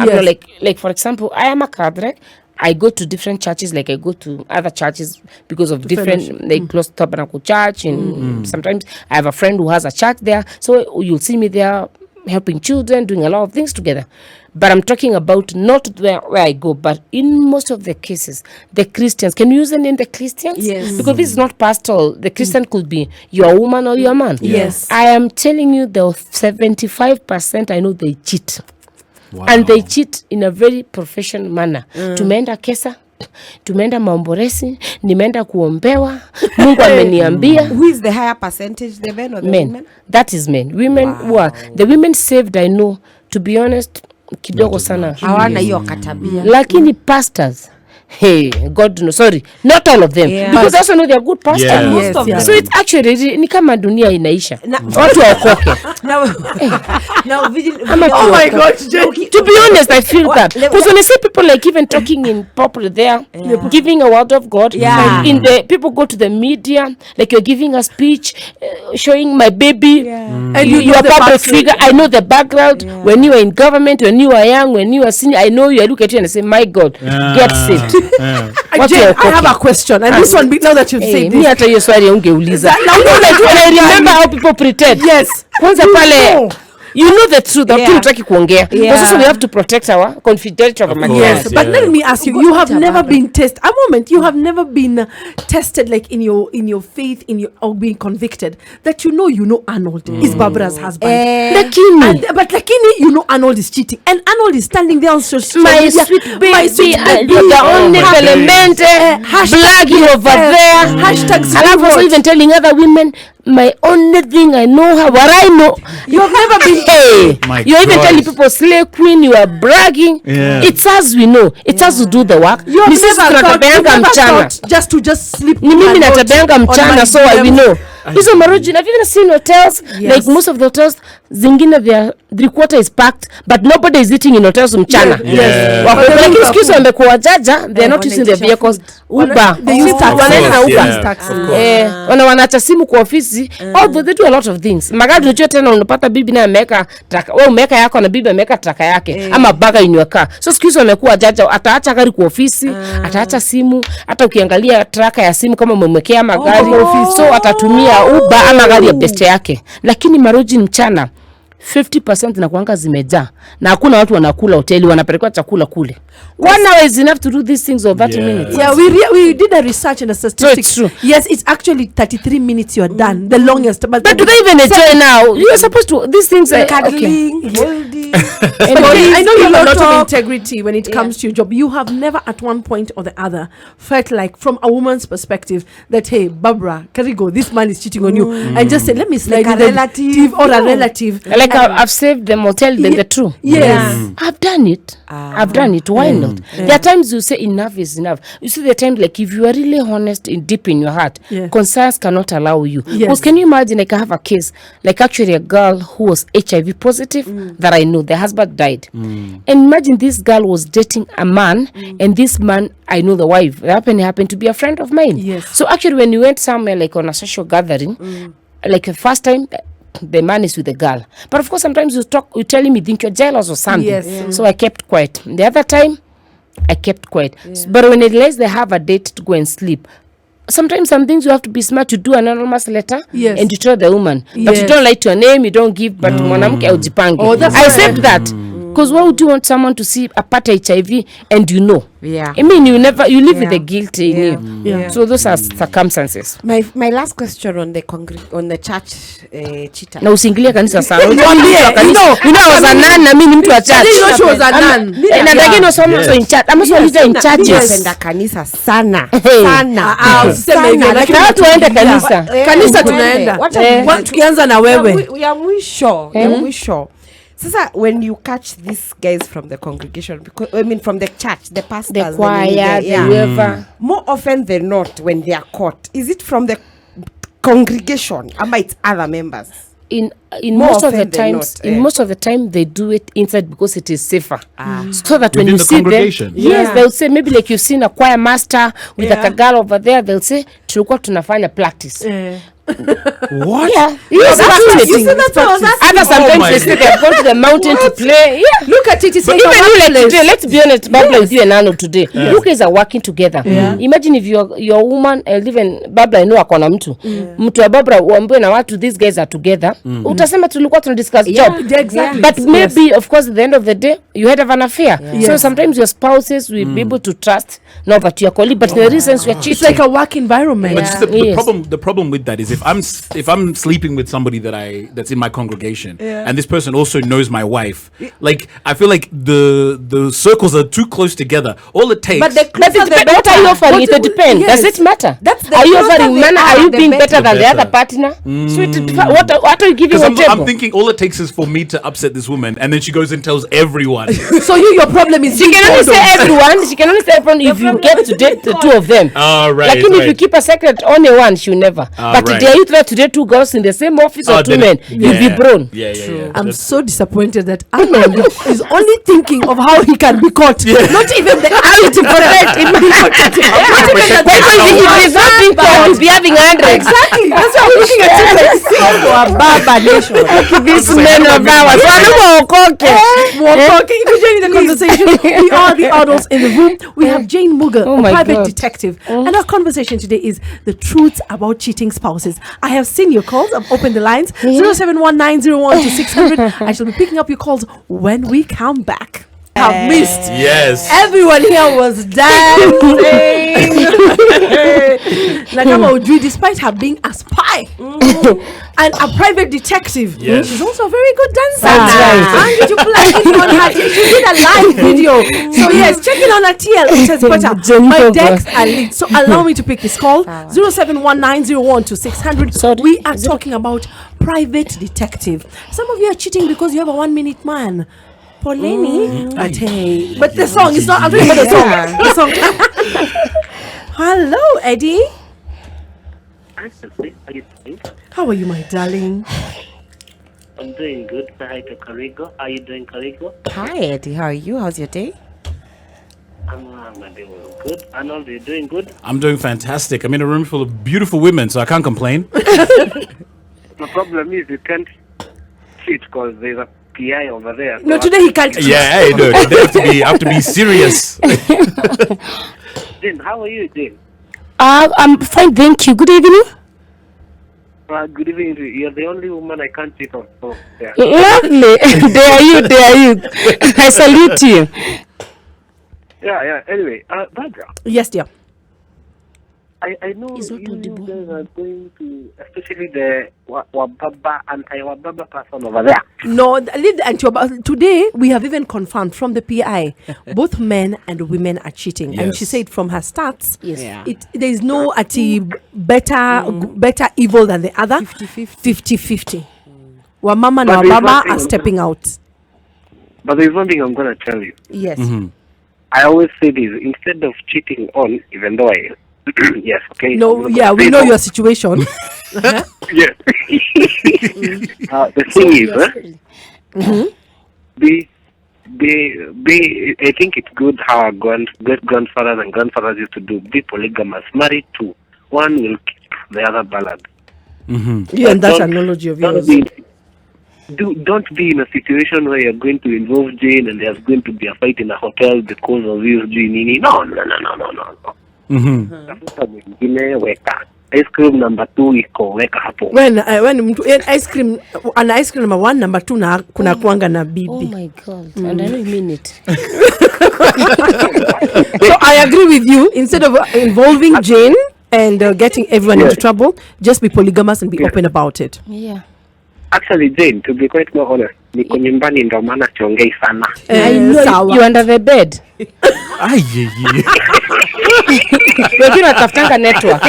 like for example, I am a Catholic. I go to different churches, like I go to other churches because of different, like close Tabernacle Church, and sometimes I have a friend who has a church there, so you'll see me there helping children, doing a lot of things together. But I'm talking about not where I go, but in most of the cases, the Christians. Can you use the name the Christians? Yes. Because this is not pastoral. The Christian could be your woman or your man. Yes. I am telling you, the 75% I know they cheat. Wow. And they cheat in a very professional manner. Tumeenda kesa, tumeenda maomboresi, nimeenda kuombewa, Mungu ameniambia. Who is the higher percentage, the men or the women? That is men. Women who are, the women saved, I know, to be honest, kidogo sana. Hawana hiyo katabia. Lakini pastors, hey, God no, sorry, not all of them, because I also know they are good pastors. Yeah. Most of them. So it's actually ni kama dunia inaisha. Watu waokoke. Now, Oh my God, To be honest, I feel that because when I see people like even talking in public, there giving a word of God. Yeah. Like in the people go to the media, like you're giving a speech, showing my baby, and you are public figure. I know the background. When you are in government, when you are young, when you are senior, I know you. I look at you and I say, my God, get saved. Jane, I have a question, and this one, now that you've said Mi this, hata hiyo swali ungeuliza. When I remember how people pretend. yes, Kwanza pale, you know the truth. Lakini hutaki kuongea. Because also we have to protect our confidentiality of our yes, course, but yeah. let me ask you: you have never been tested. A moment, you have never been tested, like in your faith, or being convicted that you know Arnold is Barbara's husband. But lakini Arnold is cheating, and Arnold is standing there on social My media. sweet baby, My sweet baby. you're the only element blagging over there. Hashtags. And I'm also even telling other women, my only thing I know, what I know. You have never been. Hey, My you're even God. telling people, slave queen, you are bragging. Yeah. It's us we know. It's us who do the work. You have never thought just sleep. Ni mimi natabeanga mchana, so I we know. Hizo maroji, have you even seen hotels? Yes. Like most of the hotels, zingine their 3/4 is packed, but nobody is eating in hotels mchana. Yeah. Lakini excuse wamekuwa jaja, they are not using their vehicles. Uber. They use taxi. Wanaenda na Uber. Yeah. Wanaacha simu kwa ofisi. Although they do a lot of things. Magari unajua tena unapata bibi na ameweka traka. Wewe umeweka yako na bibi ameweka traka yake ama baga in your car. So excuse wamekuwa jaja, ataacha gari kwa ofisi, ataacha simu, hata ukiangalia traka ya simu kama umemwekea magari. So atatumia Uber ama gari ya best yake. Lakini maroji mchana 50% zinakuanga zimejaa na hakuna watu wanakula hoteli, wanapelekwa chakula kule. 1 hour is enough to do these things of 30 minutes. Yeah, we did a research and a statistics. So it's true. Yes, it's actually 33 minutes you are done, the longest. But do they even enjoy now? You are supposed to, these things are Cuddling, holding. I know you have a lot of integrity when it comes to your job. You have never at one point or the other felt like, from a woman's perspective, that, hey, Barbara, Karigo, this man is cheating on you. And just say, let me slide Like with a relative. or a relative. like I've saved them or tell them the truth. Yes. I've done it. I've done it. Why not? There are times you say enough is enough. You see the time, like if you are really honest in deep in your heart, concerns cannot allow you. Because can you imagine, like I have a case, like actually a girl who was HIV positive that I know, the husband died. And imagine this girl was dating a man, and this man, I know the wife, happened to be a friend of mine. Yes. So actually when you went somewhere like on a social gathering, like the first time, the man is with the girl. But of course, sometimes you tell him you think you're jealous or something. Yes. So I kept quiet. The other time, I kept quiet. But when it realized they have a date to go and sleep, sometimes some things you have to be smart to do an anonymous letter and you tell the woman. But you don't write your name, you don't give, but mwanamke aujipange. I said that. Because why would you want someone to see a part HIV and you know? Yeah. I mean, you live with the guilt in you. Yeah. So those are circumstances. My last question on the church cheater. Na usiingilie kanisa sana. You know, I was a nun na mimi ni mtu wa church. I didn't know she was a nun. And again also in church. I'm also leader in churches. Napenda kanisa sana. Hey. Sana. Usiseme hivyo, lakini Na watu waende kanisa. Kanisa tunaenda. Tukianza na wewe. Ya mwisho. Sasa when you catch these guys from the congregation, because I mean from the church, the pastors, The choir, the whoever. more often than not, when they are caught, is it from the congregation or it's other members? In More most of the often than times, not, in most of the time, they do it inside because it is safer. So that when Within you the see them, congregation? yes, they'll say maybe like you've seen a choir master with like a girl over there. They'll say tulikuwa tunafanya practice. What? Yeah, yes, that's cheating. you see, that's what I was asking. Other sometimes my they say they have gone to the mountain to play. Yeah. Look at it. It's like Even a you like workplace. today, let's be honest, Babla with you and Arnold today. You guys are working together. Imagine if your woman even Babla inu ako na mtu. Mtu wa Babla uambiwe na watu these guys are together. Utasema tulikuwa tuna discuss job. Exactly. But maybe of course at the end of the day you had an affair. So sometimes your spouses will be able to trust now that you're colleague, but the reasons you're cheating. It's like a work environment. But just the problem with that is if I'm sleeping with somebody that's in my congregation and this person also knows my wife, like I feel like the circles are too close together. All it takes. But the closer the What are you better. offering? It depends. Yes. Does it matter? That's the Are you closer offering they money? Are you the being better. better than the Better. other partner? So what are you giving on Because I'm table? thinking all it takes is for me to upset this woman, and then she goes and tells everyone. So your problem is She can only say everyone. She can only say everyone if you get to date the two of them. All right. Like if you right. keep a secret, only one, she'll never. But right. dare you try today two girls in the same office or two then men, it- you'll be blown. Yeah. I'm That's- so disappointed that Arnold is only thinking of how he can be caught, not even the how to protect him. If he's not being caught, he'll be having 100. Exactly. That's why I'm looking at him like, see, Baba nation. These men of ours. Okay, if you're joining the conversation, we are the adults in the room. We have Jane Mugo, Oh a my private God. detective, and our conversation today is the truths about cheating spouses. I have seen your calls. I've opened the lines 071901 to 600. I shall be picking up your calls when we come back. I've missed. Yes. Everyone here was dancing. Nakama Ujui, despite her being a spy and a private detective, Yes. she's also a very good dancer. That's right. And did you play it on her? She did a live video. So yes, check it on her TL. It says better. My decks are lit. So allow me to pick this call. 071901 to 600. Sorry. We are talking about private detective. Some of you are cheating because you have a 1 minute man. Poleni, but the song is not. I'm talking about the song. The song. Hello, Eddie. How are you, my darling? I'm doing good. Say hi to Karigo. How are you doing, Karigo? Hi, Eddie. How are you? How's your day? I'm doing good. Arnold, are you doing good? I'm doing fantastic. I'm in a room full of beautiful women, so I can't complain. The problem is you can't cheat because there's a PI over there. So No, today he can't. Yeah, hey, dude, they have to be serious. Jane, how are you, Jane? I'm fine, thank you. Good evening. Good evening to you. You're the only woman I can't cheat on. So, yeah. Lovely. There you. I salute you. Yeah. Anyway, Badra, Yes, dear. I know It's not you audible. guys are going to, especially the Wababa, anti-Wababa person over there. No, leave the anti. Today we have even confirmed from the PI, both men and women are cheating, and she Yes. said from her stats, Yes. Yeah. there is no better evil than the other. 50-50. Wamama But na there's Wababa one thing are I'm stepping out. But there's one thing I'm going to tell you. Yes. I always say this, instead of cheating on, even though I, yes, okay. No, I'm not yeah, gonna we say know no. your situation. Yes. The thing is, I think it's good how our great-grandfathers and grandfathers used to do. Be polygamous, marry two. One will keep the other ballad. Yeah, and that's Don't- analogy of Don't yours. don't be in a situation where you're going to involve Jane and there's going to be a fight in a hotel because of you, Jane. No. Tafuta mwingine, weka. Ice cream number 2 iko, weka hapo. When mtu ice cream ana ice cream number 1, number 2 na kuna kuanga na bibi. Oh my God. And I know you mean it. So I agree with you. Instead of involving Jane and getting everyone into trouble, just be polygamous and be open about it. Yeah. Actually, Jane, to be quite more honest, niko nyumbani ndo maana siongei sana. I know sawa. you under the bed. Ay. Wengine watafutanga network.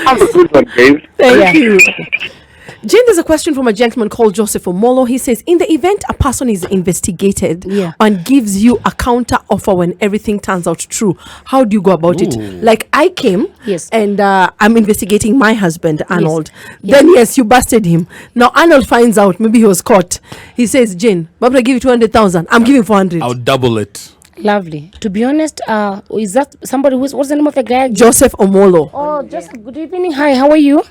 Have a good one, guys. Thank you. Jane, there's a question from a gentleman called Joseph Omolo. He says, in the event a person is investigated and gives you a counter offer when everything turns out true, how do you go about it? Like I came and I'm investigating my husband, Arnold. Then yes, you busted him. Now Arnold finds out, maybe he was caught. He says, Jane, Barbara, give you 200,000. I'm giving 400. I'll double it. Lovely. To be honest, is that somebody what's the name of the guy? Joseph Omolo. Oh, just good evening. Hi, how are you?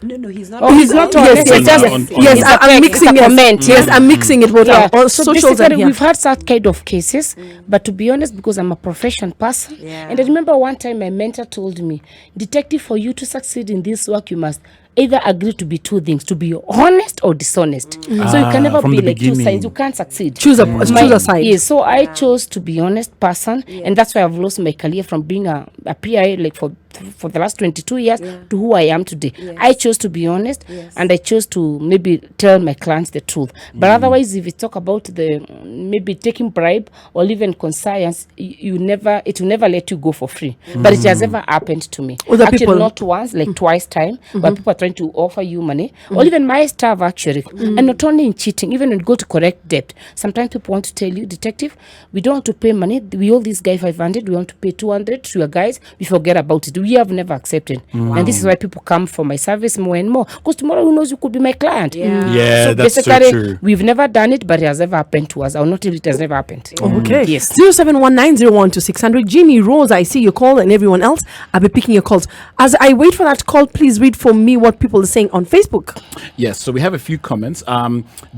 No, he's not. Oh, he's not on. Yes, I'm mixing it. Yes, I'm mixing it both on So socials and basically, here. we've had that kind of cases, but to be honest, because I'm a profession person, and I remember one time my mentor told me, detective, for you to succeed in this work, you must either agree to be two things, to be honest or dishonest. So you can never be like two sides. You can't succeed. Choose a side. Yes, so I chose to be honest person, and that's why I've lost my career from being a PI like for the last 22 years to who I am today. I chose to be honest, and I chose to maybe tell my clients the truth. But otherwise, if we talk about the maybe taking bribe or even conscience, it will never let you go for free. But it has ever happened to me. Other Actually, people- not once, like twice time, where people are trying to offer you money, or even my staff actually. And not only in cheating, even when you go to correct debt, sometimes people want to tell you, detective, we don't want to pay money. We owe this guy 500, we want to pay 200 to your guys. We forget about it. We have never accepted. And this is why people come for my service more and more. Because tomorrow, who knows, you could be my client. Yeah, So that's so basically, true. we've never done it, but it has ever happened to us. I'll not tell you it has never happened. Okay. Yes. 0719012600. Jimmy, Rose, I see your call, and everyone else, I'll be picking your calls. As I wait for that call, please read for me what people are saying on Facebook. Yes, so we have a few comments.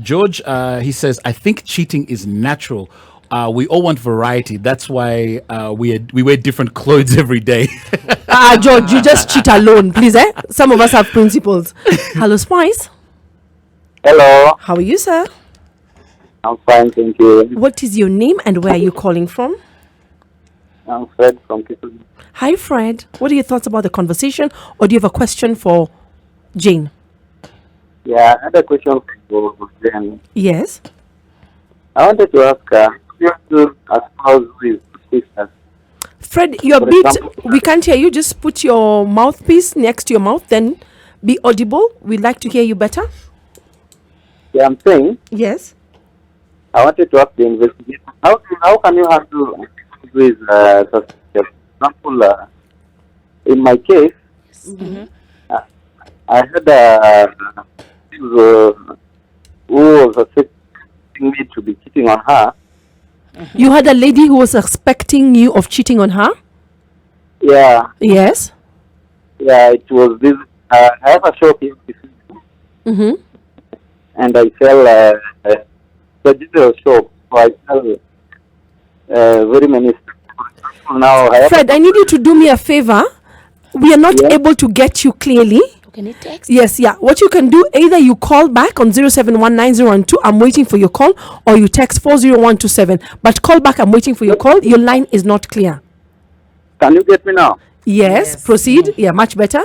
George, he says, I think cheating is natural. We all want variety. That's why we wear different clothes every day. George, you just cheat alone, please. Some of us have principles. Hello, Spice. Hello, How are you, sir? I'm fine, thank you. What is your name and where are you calling from? I'm Fred from Kisumu. Hi, Fred. What are your thoughts about the conversation, or do you have a question for Jane? Yeah, I had a question for Jen. Yes. I wanted to ask her, you have to espouse with sisters. Fred, you're a For bit. example- We can't hear you. Just put your mouthpiece next to your mouth, then be audible. We'd like to hear you better. Yeah, I'm saying, Yes. I wanted to ask the investigator, how can you handle with suspicion? For example, in my case, I had a who was suspecting me to be cheating on her. You had a lady who was suspecting you of cheating on her. Yeah, Yes. it was this. I have a shop here, Mm-hmm. and I sell a digital shop. So I sell very many stuff. For example, now I have Fred, I need you to do me a favor. We are not Yeah. able to get you clearly. Can you text? Yes, yeah. What you can do, either you call back on 071902, I'm waiting for your call, or you text 40127. But call back, I'm waiting for your call. Your line is not clear. Can you get me now? Yes, proceed. Yeah, much better.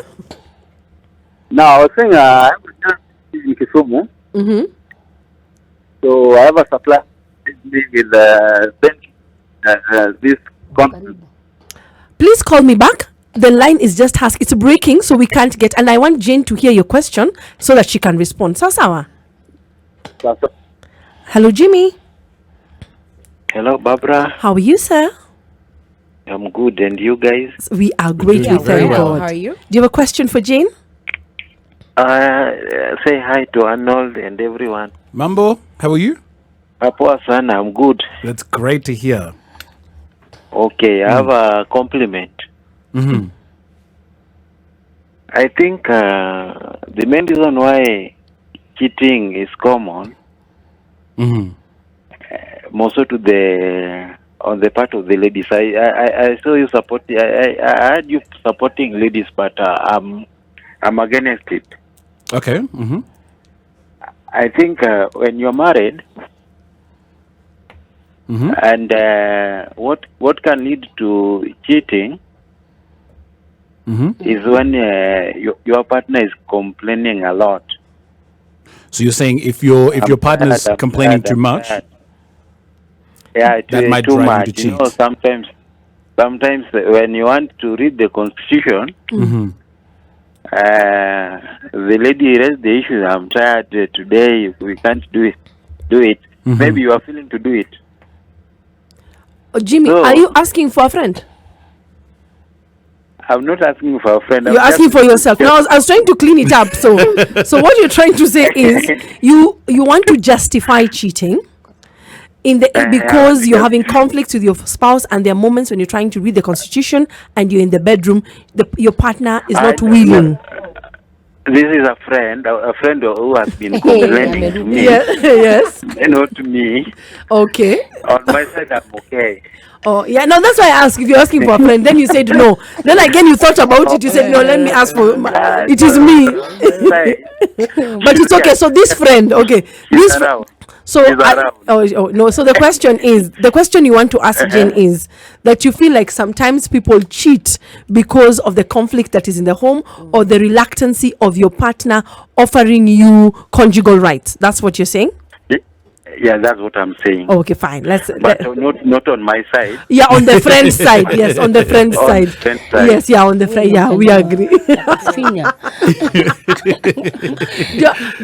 Now I was saying I have a chance in Kisumu, Mm-hmm. so I have a supply with this company. Please call me back. The line is just it's breaking, so we can't get. And I want Jane to hear your question so that she can respond. Sawa. Hello, Jimmy. Hello, Barbara. How are you, sir? I'm good, and you guys? We are great. Yeah, We very thank well. God. How are you? Do you have a question for Jane? Say hi to Arnold and everyone. Mambo, how are you? Poa sana, I'm good. That's great to hear. Okay, I have a compliment. Mm-hmm. I think the main reason why cheating is common, Mm-hmm. more so on the part of the ladies. I saw you supporting. I heard you supporting ladies, but I'm against it. Okay. Mm-hmm. I think when you're married, Mm-hmm. and what can lead to cheating Mm-hmm. is when your partner is complaining a lot. So you're saying if your partner's complaining too much, yeah, it's that might too drive much. you to You know, cheat. sometimes when you want to read the Constitution, Mm-hmm. the lady raised the issue. I'm tired today. We can't do it. Mm-hmm. Maybe you are feeling to do it. Jimmy, So- are you asking for a friend? I'm not asking for a friend. I'm You're just- asking for yourself. Now, I was trying to clean it up. So what you're trying to say is you want to justify cheating. because you're having conflicts with your spouse, and there are moments when you're trying to read the Constitution and you're in the bedroom, your partner is not willing. This is a friend who has been complaining to me. Yes. Not to me. Okay. On my side, I'm okay. Oh, yeah. No, that's why I asked if you're asking for a friend. Then you said no. Then again, you thought about it. You said, no, let me ask for it is me. But it's okay. So this friend, okay. This So so the question you want to ask Jane is that you feel like sometimes people cheat because of the conflict that is in the home, or the reluctancy of your partner offering you conjugal rights. That's what you're saying? Yeah, that's what I'm saying. Oh, okay, fine. But not on my side. Yeah, on the friend side. Yes, on the friend side. Yes, yeah, on the friend. Yeah, we agree.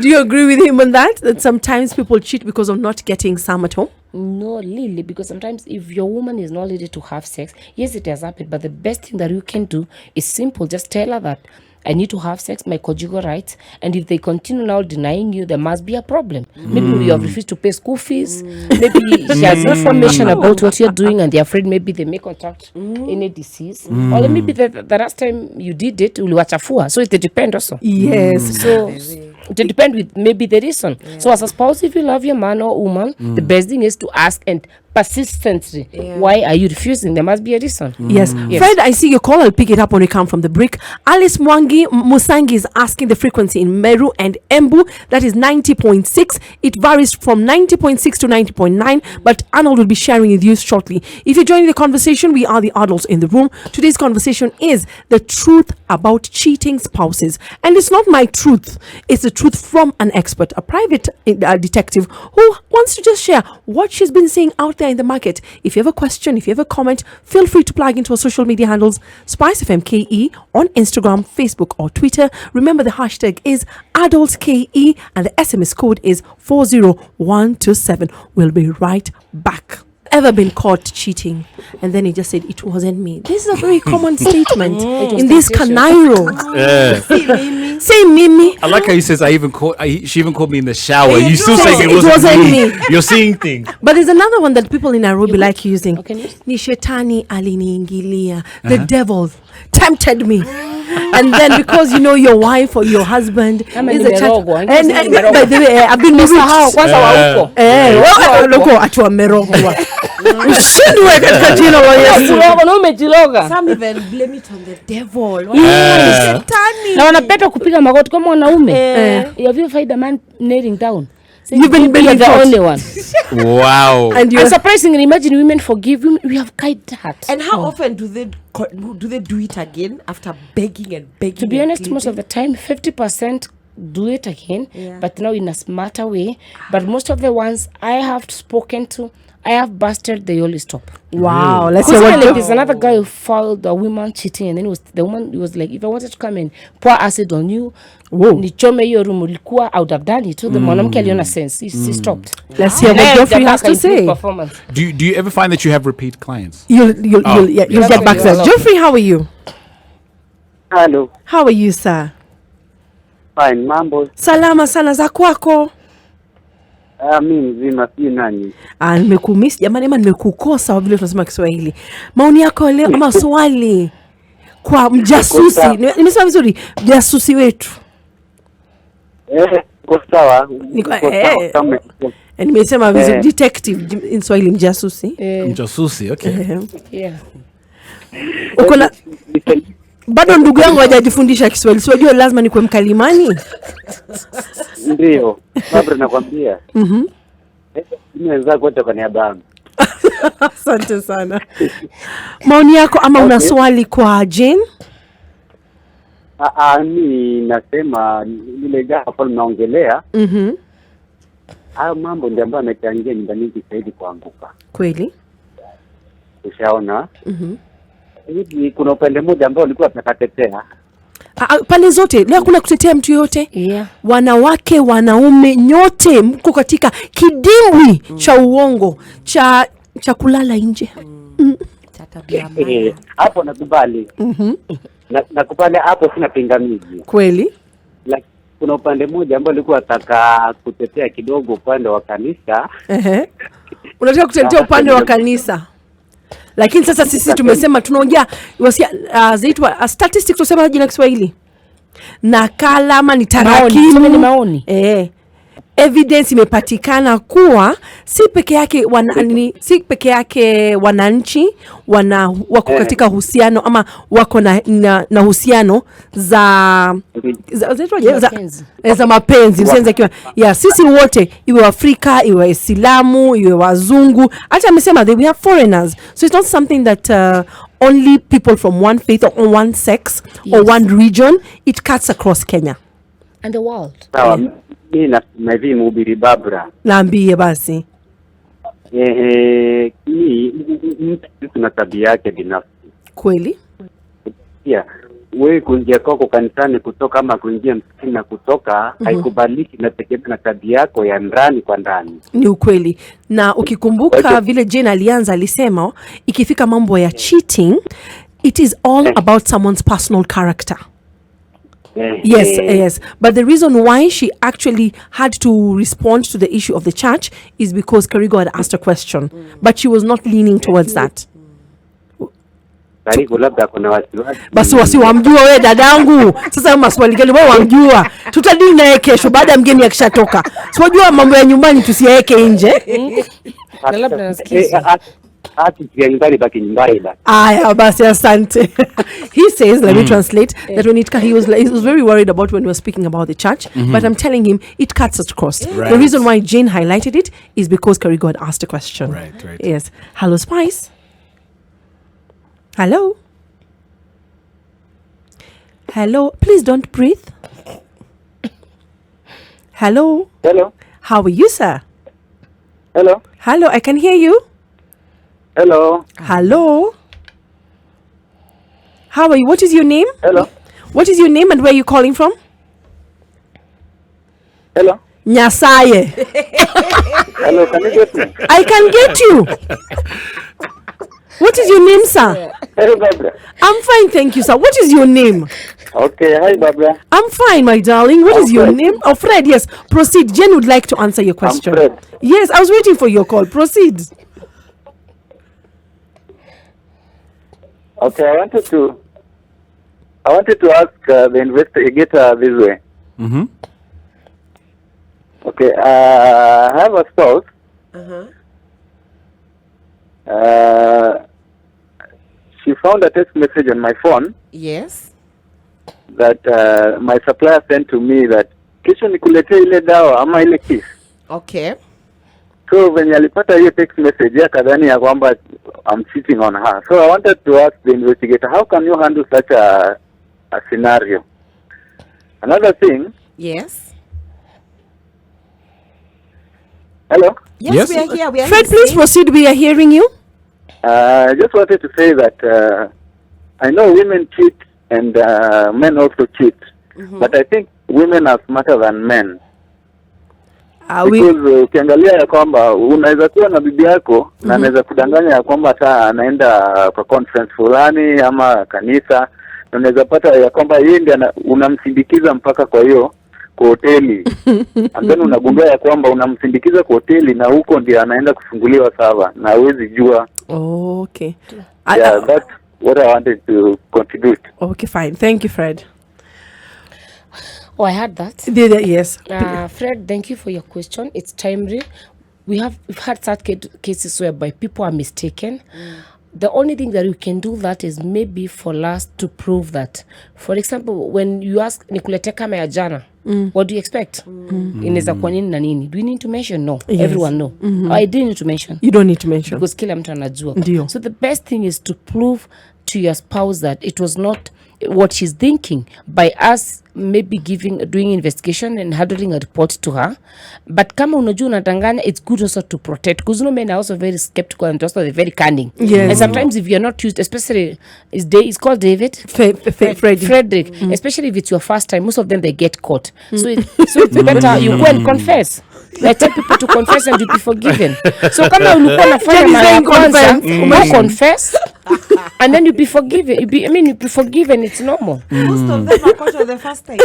Do you agree with him on that? That sometimes people cheat because of not getting some at home? No, really, because sometimes if your woman is not ready to have sex, yes, it has happened, but the best thing that you can do is simple. Just tell her that I need to have sex, my conjugal rights, and if they continue now denying you, there must be a problem. Maybe you have refused to pay school fees. Maybe she has information about what you're doing, and they're afraid maybe they may contract any disease. Or maybe the last time you did it, uliwachafua. So it depends also. Yes. So it depends with maybe the reason. So as a spouse, if you love your man or woman, the best thing is to ask and persistently. Why are you refusing? There must be a reason. Yes. Fred, I see your call. I'll pick it up when we come from the break. Alice Musangi is asking the frequency in Meru and Embu. That is 90.6. It varies from 90.6 to 90.9, but Arnold will be sharing with you shortly. If you're joining the conversation, we are the adults in the room. Today's conversation is the truth about cheating spouses. And it's not my truth. It's the truth from an expert, a private detective who wants to just share what she's been seeing out there in the market. If you have a question, if you have a comment, feel free to plug into our social media handles, Spice FM KE on Instagram, Facebook or Twitter. Remember, the hashtag is AdultsKE and the SMS code is 40127. We'll be right back. Ever been caught cheating and then he just said it wasn't me? This is a very common statement in this Canairo. Say Mimi. I like how he says she even called me in the shower. You still saying it wasn't me. You're seeing things. But there's another one that people in Nairobi like using. Ni shetani aliniingilia. The devil tempted me. And then because you know your wife or your husband is a child. And by the way, I've been missing how atwa merogwa. Ushindwe katika jina la Yesu. Some even blame it on the devil. Na wanapenda kupiga magoti kama wanaume. Have you find a man kneeling down? You've been the only one. Wow. And surprisingly, imagine women forgive him. We have kind heart. And how often do they do it again after begging and begging? To be honest, most of the time, 50% do it again, but now in a smarter way. But most of the ones I have spoken to, I have busted, they always stop. Wow. Let's see what there's another guy who found a woman cheating, and then the woman was like, if I wanted to come and pour acid on you, nichome hiyo room ulikuwa, I would have done it. So the mwanamke aliona sense. He stopped. Let's hear what Geoffrey has to say. Do you ever find that you have repeat clients? You'll get back to that. Geoffrey, how are you? Hello. How are you, sir? Fine, mambo. Salama sana za kwako. Mimi mzima, si nani. Nimekumiss jamani, ama nimekukosa vile tunasema Kiswahili. Maoni yako leo ama swali kwa mjasusi. Nimesema vizuri, mjasusi wetu. Kwa sawa. Nimesema vizuri, detective in Swahili, mjasusi. Mjasusi, okay. Yeah. Uko na bado ndugu yangu hajajifundisha Kiswahili. Sio lazima ni kwa mkalimani. Ndio. Bado nakwambia. Nimeweza kwenda kwa niaba yangu. Asante sana. Maoni yako ama una swali kwa Jane? Mimi nasema ile hapo naongelea. Hayo mambo ndio ambayo amechangia nyumbani zaidi kuanguka. Kweli? Ushaona? Hivi kuna upande mmoja ambao ulikuwa tunakatetea. Pande zote, leo kuna kutetea mtu yote. Wanawake, wanaume, nyote mko katika kidimbwi cha uongo, cha kulala nje. Hapo nakubali. Nakubali hapo, sina pingamizi. Kweli? kuna upande mmoja ambao alikuwa ataka kutetea kidogo upande wa kanisa. Unataka kutetea upande wa kanisa. Lakini sasa sisi tumesema tunaongea zaitwa statistics, tuseme jina Kiswahili. Nakala ama ni tarakimu. Maoni. Evidence imepatikana kuwa si peke yake wananchi wako katika uhusiano ama wako na uhusiano za mapenzi usenze kiwa sisi wote, iwe Afrika, iwe Waislamu, iwe wazungu. Hata amesema we have foreigners, so it's not something that only people from one faith or one sex or one region. It cuts across Kenya and the world. Mimi nasema hivi mhubiri Barbara. Naambie basi. Kuna tabia yake binafsi. Kweli? Wewe kuingia kwako kanisani kutoka ama kuingia msikitini na kutoka haikubaliki, na tegemea na tabia yako ya ndani kwa ndani. Ni ukweli. Na ukikumbuka vile Jane alianza alisema ikifika mambo ya cheating, it is all about someone's personal character. Yes. But the reason why she actually had to respond to the issue of the church is because Karigo had asked a question, but she was not leaning towards that. Karigo labda kuna wasiwasi. Basi wasiwamjua wewe dadangu. Sasa maswali gani wewe wamjua? Tutadili naye kesho baada ya mgeni akishatoka. Siwajua mambo ya nyumbani tusiyaeke nje. Labda nasikia. Aya basi asante. He says, let me translate, that when he was very worried about when we were speaking about the church, but I'm telling him it cuts across. Right. The reason why Jane highlighted it is because Karigo had asked a question. Right. Yes. Hello, Spice. Hello. Please don't breathe. Hello. How are you, sir? Hello, I can hear you. Hello. How are you? What is your name? Hello. What is your name and where are you calling from? Hello. Nyasaye. Hello, can you get me? I can get you. What is your name, sir? Hello, Barbara. I'm fine, thank you, sir. What is your name? Okay, hi, Barbara. I'm fine, my darling. What is your name? Oh, Fred, yes. Proceed. Jen would like to answer your question. I'm Fred. Yes, I was waiting for your call. Proceed. Okay, I wanted to ask the investigator this way. Okay, I have a spouse. She found a text message on my phone. Yes. That my supplier sent to me that kesho nikuletee ile dawa ama ile kiss. Okay. So when alipata hiyo text message akadhani ya kwamba I'm cheating on her. So I wanted to ask the investigator, how can you handle such a scenario? Another thing. Yes. Hello? Yes. We are here. Fred, please proceed. We are hearing you. I just wanted to say that I know women cheat and men also cheat. But I think women are smarter than men. Because ukiangalia ya kwamba unaweza kuwa na bibi yako na anaweza kudanganya ya kwamba hata anaenda kwa conference fulani ama kanisa, na unaweza pata ya kwamba yeye ndiye unamsindikiza mpaka kwa hiyo kwa hoteli. And then unagundua ya kwamba unamsindikiza kwa hoteli na huko ndiye anaenda kufunguliwa sava na huwezi jua. Okay. That's what I wanted to contribute. Okay, fine. Thank you, Fred. Oh, I heard that. Yes. Fred, thank you for your question. It's timely. We've had such cases whereby people are mistaken. The only thing that we can do that is maybe for us to prove that. For example, when you ask nikulete kama ya jana, what do you expect? Inaweza kuwa nini na nini? Do we need to mention? No. Yes. Everyone know. I didn't need to mention. You don't need to mention. Because kila mtu anajua. Ndio. So the best thing is to prove to your spouse that it was not what she's thinking by us maybe doing investigation and handling a report to her. But kama unajua unatanganya, it's good also to protect, because men are also very skeptical and also very cunning. Yes. And sometimes if you're not used, especially it's called David Frederick, especially if it's your first time, most of them they get caught. So it's better you go and confess. I tell people to confess and you'll be forgiven. So kama ulikuwa nafanya mara ya kwanza, confess And then you'll be forgiven. You'll be forgiven. It's normal. Most of them are caught on the first time.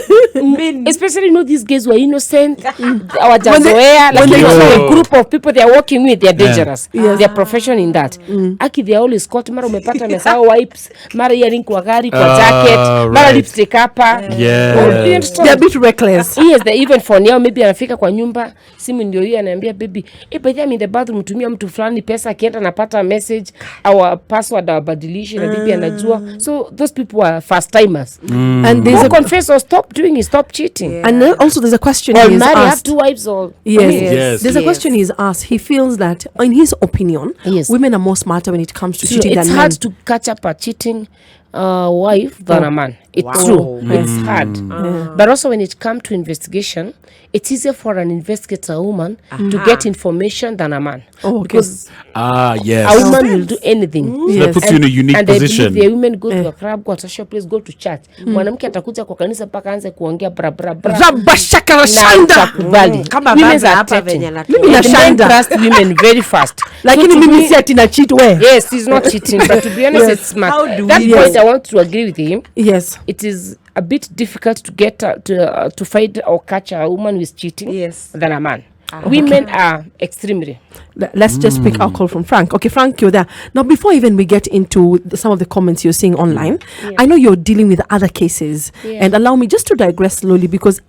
Especially, these guys who are innocent. Our Jazoea, like a group of people they are working with, they are dangerous. Yes. They are professional in that. Aki, they are always caught. Mara umepata mesao wipes, mara earring kwa gari, kwa jacket, mara lipstick hapa. They're a bit reckless. Yes, they even phone yao maybe anafika kwa nyumba, simu ndio hiyo anaambia baby, by the time in the bathroom tumia mtu fulani pesa, akienda anapata message, our password abadilisha na bibi anajua. So those people are first timers. And there's confess or stop doing it, stop cheating. And then also there's a question Or he is marry, have asked. 2 wives or Yes. There's a question he's asked. He feels that, in his opinion, women are more smarter when it comes to cheating than it's men. hard to catch up a cheating wife than a man. It's true. It's hard. But also when it comes to investigation, it's easier for an investigator woman to get information than a man. Because yes. a woman will do anything. So that puts you in a unique and position. And the women go to a club, go to a social place, go to church. Mwanamke atakuja kwa kanisa mpaka anze kuongea bra bra bra. Rabashaka shanda. Kama Women baba are hapa touching. venye Mimi na And men shanda. trust women very fast. Lakini mimi si ati na cheat we. Yes, he's not cheating, but to be honest, it's smart. How do That we- point, I want to agree with him. Yes. It is a bit difficult to get to find or catch a woman who is cheating than a man. Women are extremely. Let's just pick our call from Frank. Okay, Frank, you're there. Now, before even we get into some of the comments you're seeing online, I know you're dealing with other cases. And allow me just to digress slowly, because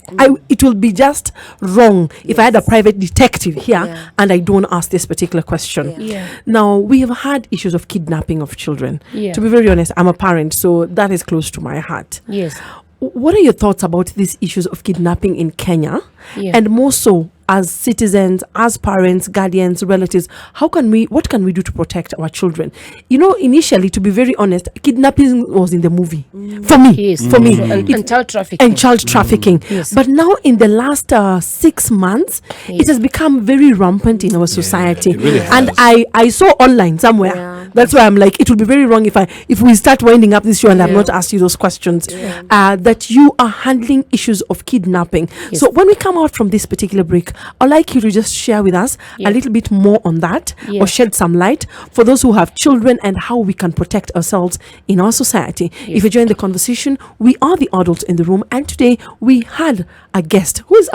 it will be just wrong if I had a private detective here and I don't ask this particular question. Now, we have had issues of kidnapping of children. To be very honest, I'm a parent, so that is close to my heart. Yes. What are your thoughts about these issues of kidnapping in Kenya? And more so, as citizens, as parents, guardians, relatives, what can we do to protect our children? Initially, to be very honest, kidnapping was in the movie for me. And child trafficking. And child trafficking. But now, in the last 6 months, it has become very rampant in our society. It really and has. I saw online somewhere. That's why I'm like, it would be very wrong if we start winding up this show and I've not asked you those questions. That you are handling issues of kidnapping. So when we come out from this particular break, I'd like you to just share with us a little bit more on that, or shed some light for those who have children and how we can protect ourselves in our society. If you join the conversation, we are the adults in the room, and today we had a guest who is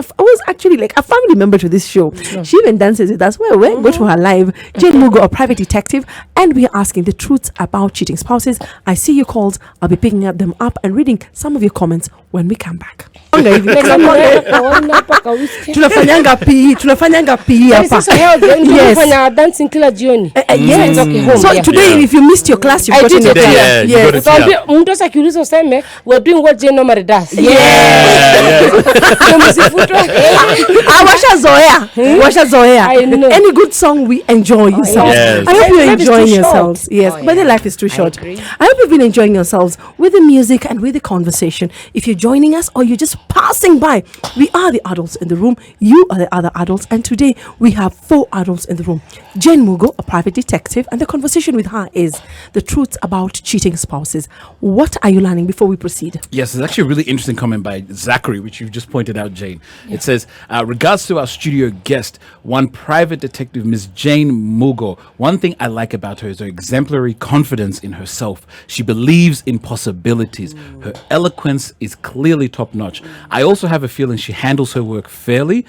actually like a family member to this show. She even dances with us. Well, go to her live. Jane Mugo, a private detective, and we are asking the truth about cheating spouses. I see your calls. I'll be picking them up and reading some of your comments when we come back. Tunafanyanga PE hapa. Yes. Dancing kila jioni. Yes. Okay, home, So today, if you missed your class, you've I gotten did your it, class. you got it. Utaambia mtu akiuliza useme we're doing what Jane normally does. Washazoea. I know. Any good song, we enjoy yourselves. Yes. I hope you're Life is too enjoying short. yourselves. Yes, but the life is too short. I hope you've been enjoying yourselves with the music and with the conversation. If you're joining us or you're just passing by, we are the adults in the room. You are the other adults, and today we have 4 adults in the room. Jane Mugo, a private detective, and the conversation with her is the truth about cheating spouses. What are you learning before we proceed? Yes, it's actually a really interesting comment by Zachary, which you've just pointed out, Jane. It says, regards to our studio guest, one private detective, Miss Jane Mugo. One thing I like about her is her exemplary confidence in herself. She believes in possibilities. Her eloquence is clearly top-notch. I also have a feeling she handles her work fairly,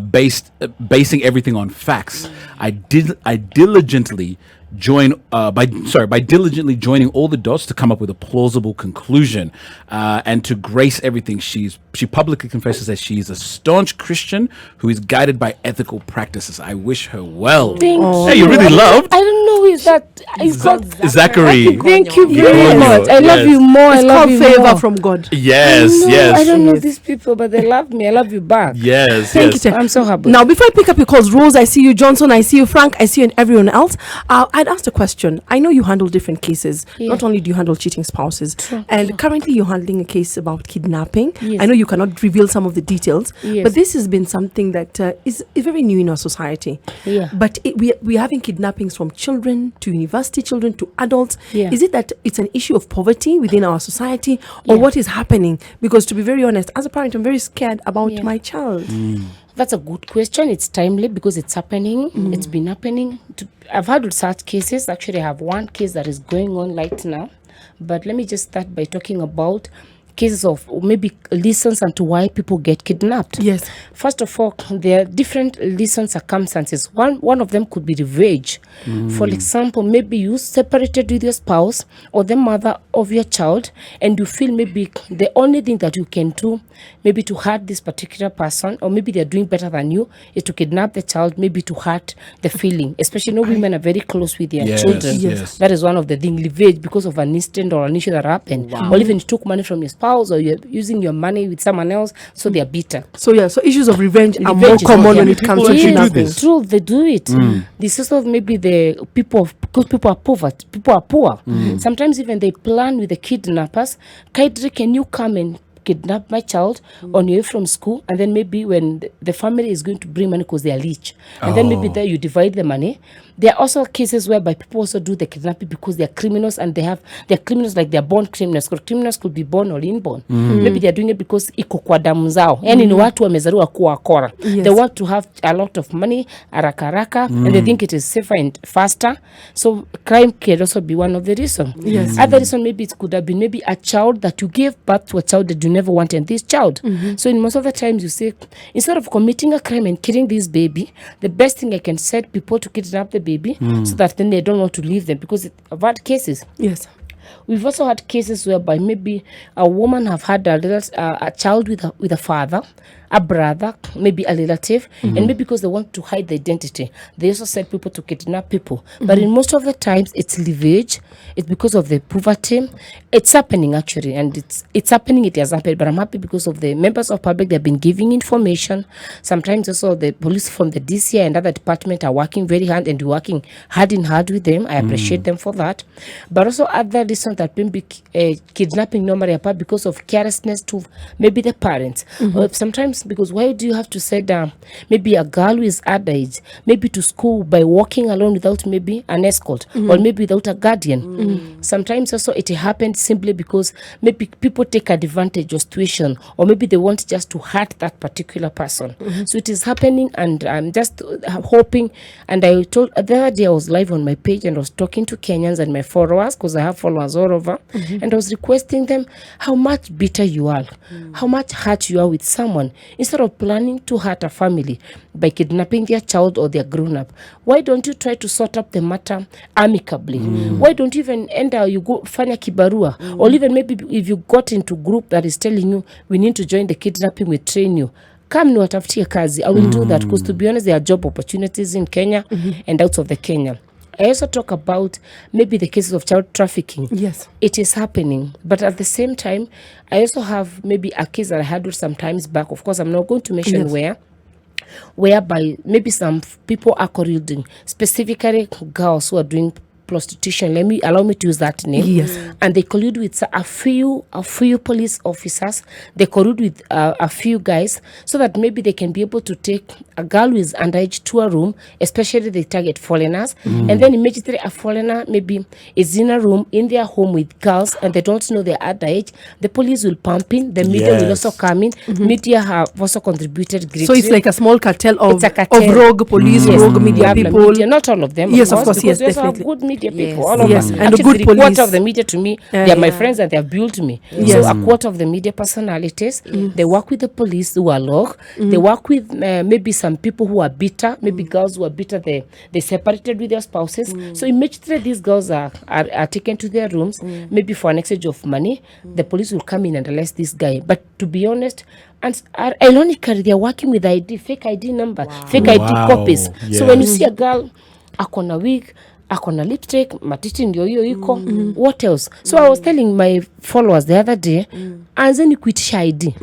basing everything on facts. I diligently by diligently joining all the dots to come up with a plausible conclusion, and to grace everything, she publicly confesses that she is a staunch Christian who is guided by ethical practices. I wish her well. Thank Hey, you really loved I don't know who is that. It's called Zachary. Thank you very Ikonyo, much. I love yes. you more. It's I love called you favor more. from God. Yes, I yes, don't know these people, but they love me. I love you back. yes, Thank you, yes. Jen. I'm so happy. Now, before I pick up your calls, Rose, I see you. Johnson, I see you. Frank, I see you, and everyone else. I'd asked a question. I know you handle different cases. Not only do you handle cheating spouses, and currently you're handling a case about kidnapping. I know you cannot reveal some of the details, but this has been something that is very new in our society. But we're having kidnappings from children to university children to adults. Is it that it's an issue of poverty within our society, or what is happening? Because to be very honest, as a parent, I'm very scared about my child. That's a good question. It's timely because it's happening. It's been happening. I've had such cases. Actually, I have one case that is going on right now. But let me just start by talking about cases of maybe reasons and to why people get kidnapped. Yes. First of all, there are different reasons, circumstances. One of them could be revenge. For example, maybe you separated with your spouse or the mother of your child, and you feel maybe the only thing that you can do, maybe to hurt this particular person, or maybe they're doing better than you, is to kidnap the child, maybe to hurt the feeling. Especially, women are very close with their children. Yes. That is one of the things, revenge, because of an incident or an issue that happened. Or even you took money from your spouse, or you're using your money with someone else, so they are bitter. So issues of revenge are more Revenge is common what- when yeah. it comes to People actually do kidnapping. this. True, they do it. This is of maybe the people, because people are poverty, people are poor. Sometimes even they plan with the kidnappers. Kaidri, can you come and kidnap my child on your way from school? And then maybe when the family is going to bring money because they are rich, and then maybe there you divide the money. There are also cases whereby people also do the kidnapping because they are criminals, and they're criminals, like they're born criminals. Because criminals could be born or inborn. Maybe they're doing it because iko kwa damu zao. Yani ni watu wamezaliwa kuwa wakora. Yes. They want to have a lot of money, haraka, and they think it is safer and faster. So crime can also be one of the reasons. Yes. Other reason, maybe it could have been maybe a child that you gave birth to, a child that you never wanted this child. So in most of the times you say, instead of committing a crime and killing this baby, the best thing I can set people to kidnap the baby, so that then they don't want to leave them, because I've had cases. Yes. We've also had cases whereby maybe a woman have had a child with a father, a brother, maybe a relative, and maybe because they want to hide the identity, they also send people to kidnap people. But in most of the times, it's revenge. It's because of the poverty. It's happening actually, and it's happening. It has happened, but I'm happy because of the members of public. They've been giving information. Sometimes also the police from the DCI and other department are working very hard and working hand in hand with them. I appreciate them for that. But also other reasons that maybe kidnapping normally apart because of carelessness to maybe the parents. Or sometimes because why do you have to send maybe a girl who is underage maybe to school by walking alone without maybe an escort or maybe without a guardian? Sometimes also it happens simply because maybe people take advantage of situation, or maybe they want just to hurt that particular person. So it is happening, and I'm just hoping. And I told the other day I was live on my page and I was talking to Kenyans and my followers, because I have followers all over, and I was requesting them how much bitter you are, how much hurt you are with someone. Instead of planning to hurt a family by kidnapping their child or their grown-up, why don't you try to sort up the matter amicably? Why don't you even you go fanya kibarua, or even maybe if you got into group that is telling you we need to join the kidnapping, we train you, come niwatafutie kazi. I will do that, because to be honest, there are job opportunities in Kenya and out of the Kenya. I also talk about maybe the cases of child trafficking. Yes. It is happening. But at the same time, I also have maybe a case that I had some times back. Of course, I'm not going to mention whereby maybe some people are colluding, specifically girls who are doing prostitution. Allow me to use that name. Yes. And they collude with a few police officers. They collude with a few guys, so that maybe they can be able to take a girl who is underage to a room, especially they target foreigners. And then immediately a foreigner maybe is in a room in their home with girls, and they don't know they're underage. The police will pump in. The media will also come in. Media have also contributed greatly. So it's like a small cartel of It's a cartel. of rogue police, rogue media people. Media, not all of them. Yes, of course, because yes, we also have definitely. good media people. Yes. All of Yes, them. and Actually, good three quarter police. of the media to me, they are my Yeah. friends and they have built me. Yes. So a quarter of the media personalities, they work with the police who are low. They work with maybe some people who are bitter, maybe girls who are bitter. They separated with their spouses. So immediately these girls are taken to their rooms, maybe for an exchange of money. The police will come in and arrest this guy. But to be honest, and ironically, they are working with fake ID number, fake ID copies. So when you see a girl akona wig, akona lipstick, matiti ndio hiyo iko, what else? So I was telling my followers the other day, anzeni kuitisha ID.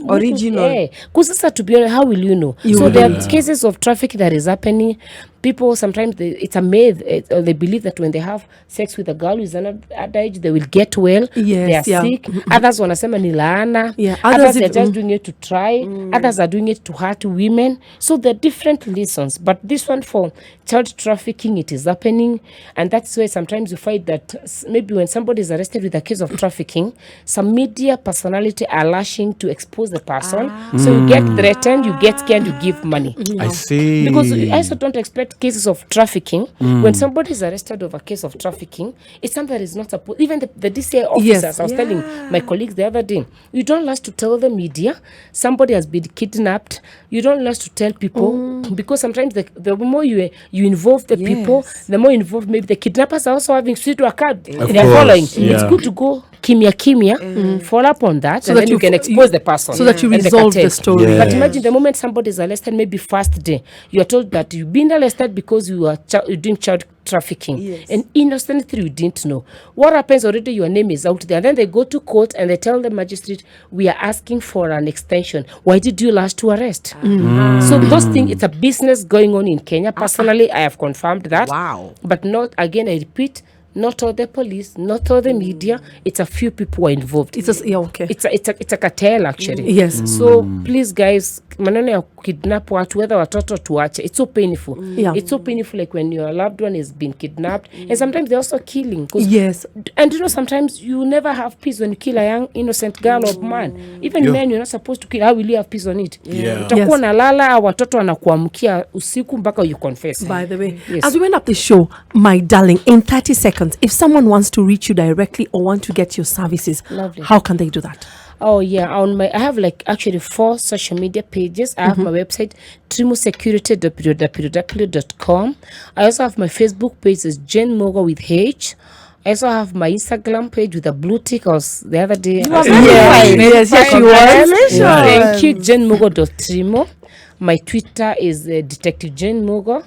Original. Because sasa, to be honest, how will you know? So there are cases of traffic that is happening. People sometimes it's a myth. They believe that when they have sex with a girl who is underage, they will get well. Yes, they are sick. Others wanasema ni laana. Yeah, Others are just doing it to try. Others are doing it to hurt women. So there are different reasons. But this one for child trafficking, it is happening. And that's why sometimes you find that maybe when somebody is arrested with a case of trafficking, some media personality are lashing to expose the person. So you get threatened, you get scared, you give money. I see. Because I also don't expect cases of trafficking. When somebody is arrested over a case of trafficking, it's something that is not supposed. Even the DCI officers, I was telling my colleagues the other day, you don't like to tell the media somebody has been kidnapped. You don't like to tell people because sometimes the more you involve the people, the more involved maybe the kidnappers are also having sweet to a card. They're following. Yeah. It's good to go kimya, follow up on that, so that you can expose the person. So that you resolve the story. Yeah. But imagine the moment somebody is arrested, maybe first day, you are told that you've been arrested because you are doing child trafficking. And innocently you didn't know. What happens already, your name is out there. And then they go to court and they tell the magistrate, we are asking for an extension. Why did you last to arrest? So those things, it's a business going on in Kenya. Personally, I have confirmed that. Wow. But not, again, I repeat, not all the police, not all the media. It's a few people who are involved. It's It's a cartel actually. Yes. So please guys, maneno ya kidnap watu, whether watoto tuache. It's so painful. Yeah. It's so painful, like when your loved one is being kidnapped, and sometimes they're also killing. Yes. And you know, sometimes you never have peace when you kill a young innocent girl or man. Even men, you're not supposed to kill. How will you have peace on it? Utakuwa nalala, watoto wanakuamkia usiku mpaka you confess. By the way, as we went up the show, my darling, in 30 seconds, if someone wants to reach you directly or want to get your services, how can they do that? Oh yeah, I have like actually 4 social media pages. I have my website, trimosecurity.com. I also have my Facebook page is Jen Mugo with H. I also have my Instagram page with a blue tick. I was the other day. Yes, she was. Thank you, jenmugo.trimo. My Twitter is Detective Jane Mugo.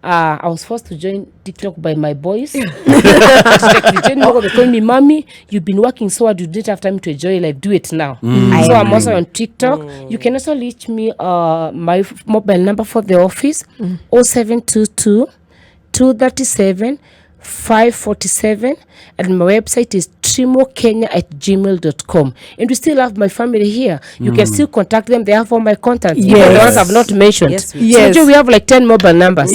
I was forced to join TikTok by my boys. Detective Jane Mugo, they call me, Mommy, you've been working so hard, you didn't have time to enjoy life. Do it now. So I'm also on TikTok. You can also reach me, my mobile number for the office, 0722 237 547, and my website is trimokenya@gmail.com. And we still have my family here. You can still contact them. They have all my contacts. Even the ones I've not mentioned. So we have like 10 mobile numbers.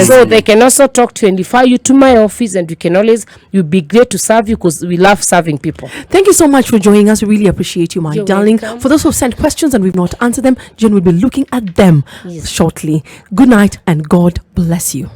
So they can also talk to and refer you to my office, and we can always, you'll be great to serve you because we love serving people. Thank you so much for joining us. We really appreciate you, my darling. Welcome. For those who have sent questions and we've not answered them, Jen will be looking at them shortly. Good night and God bless you.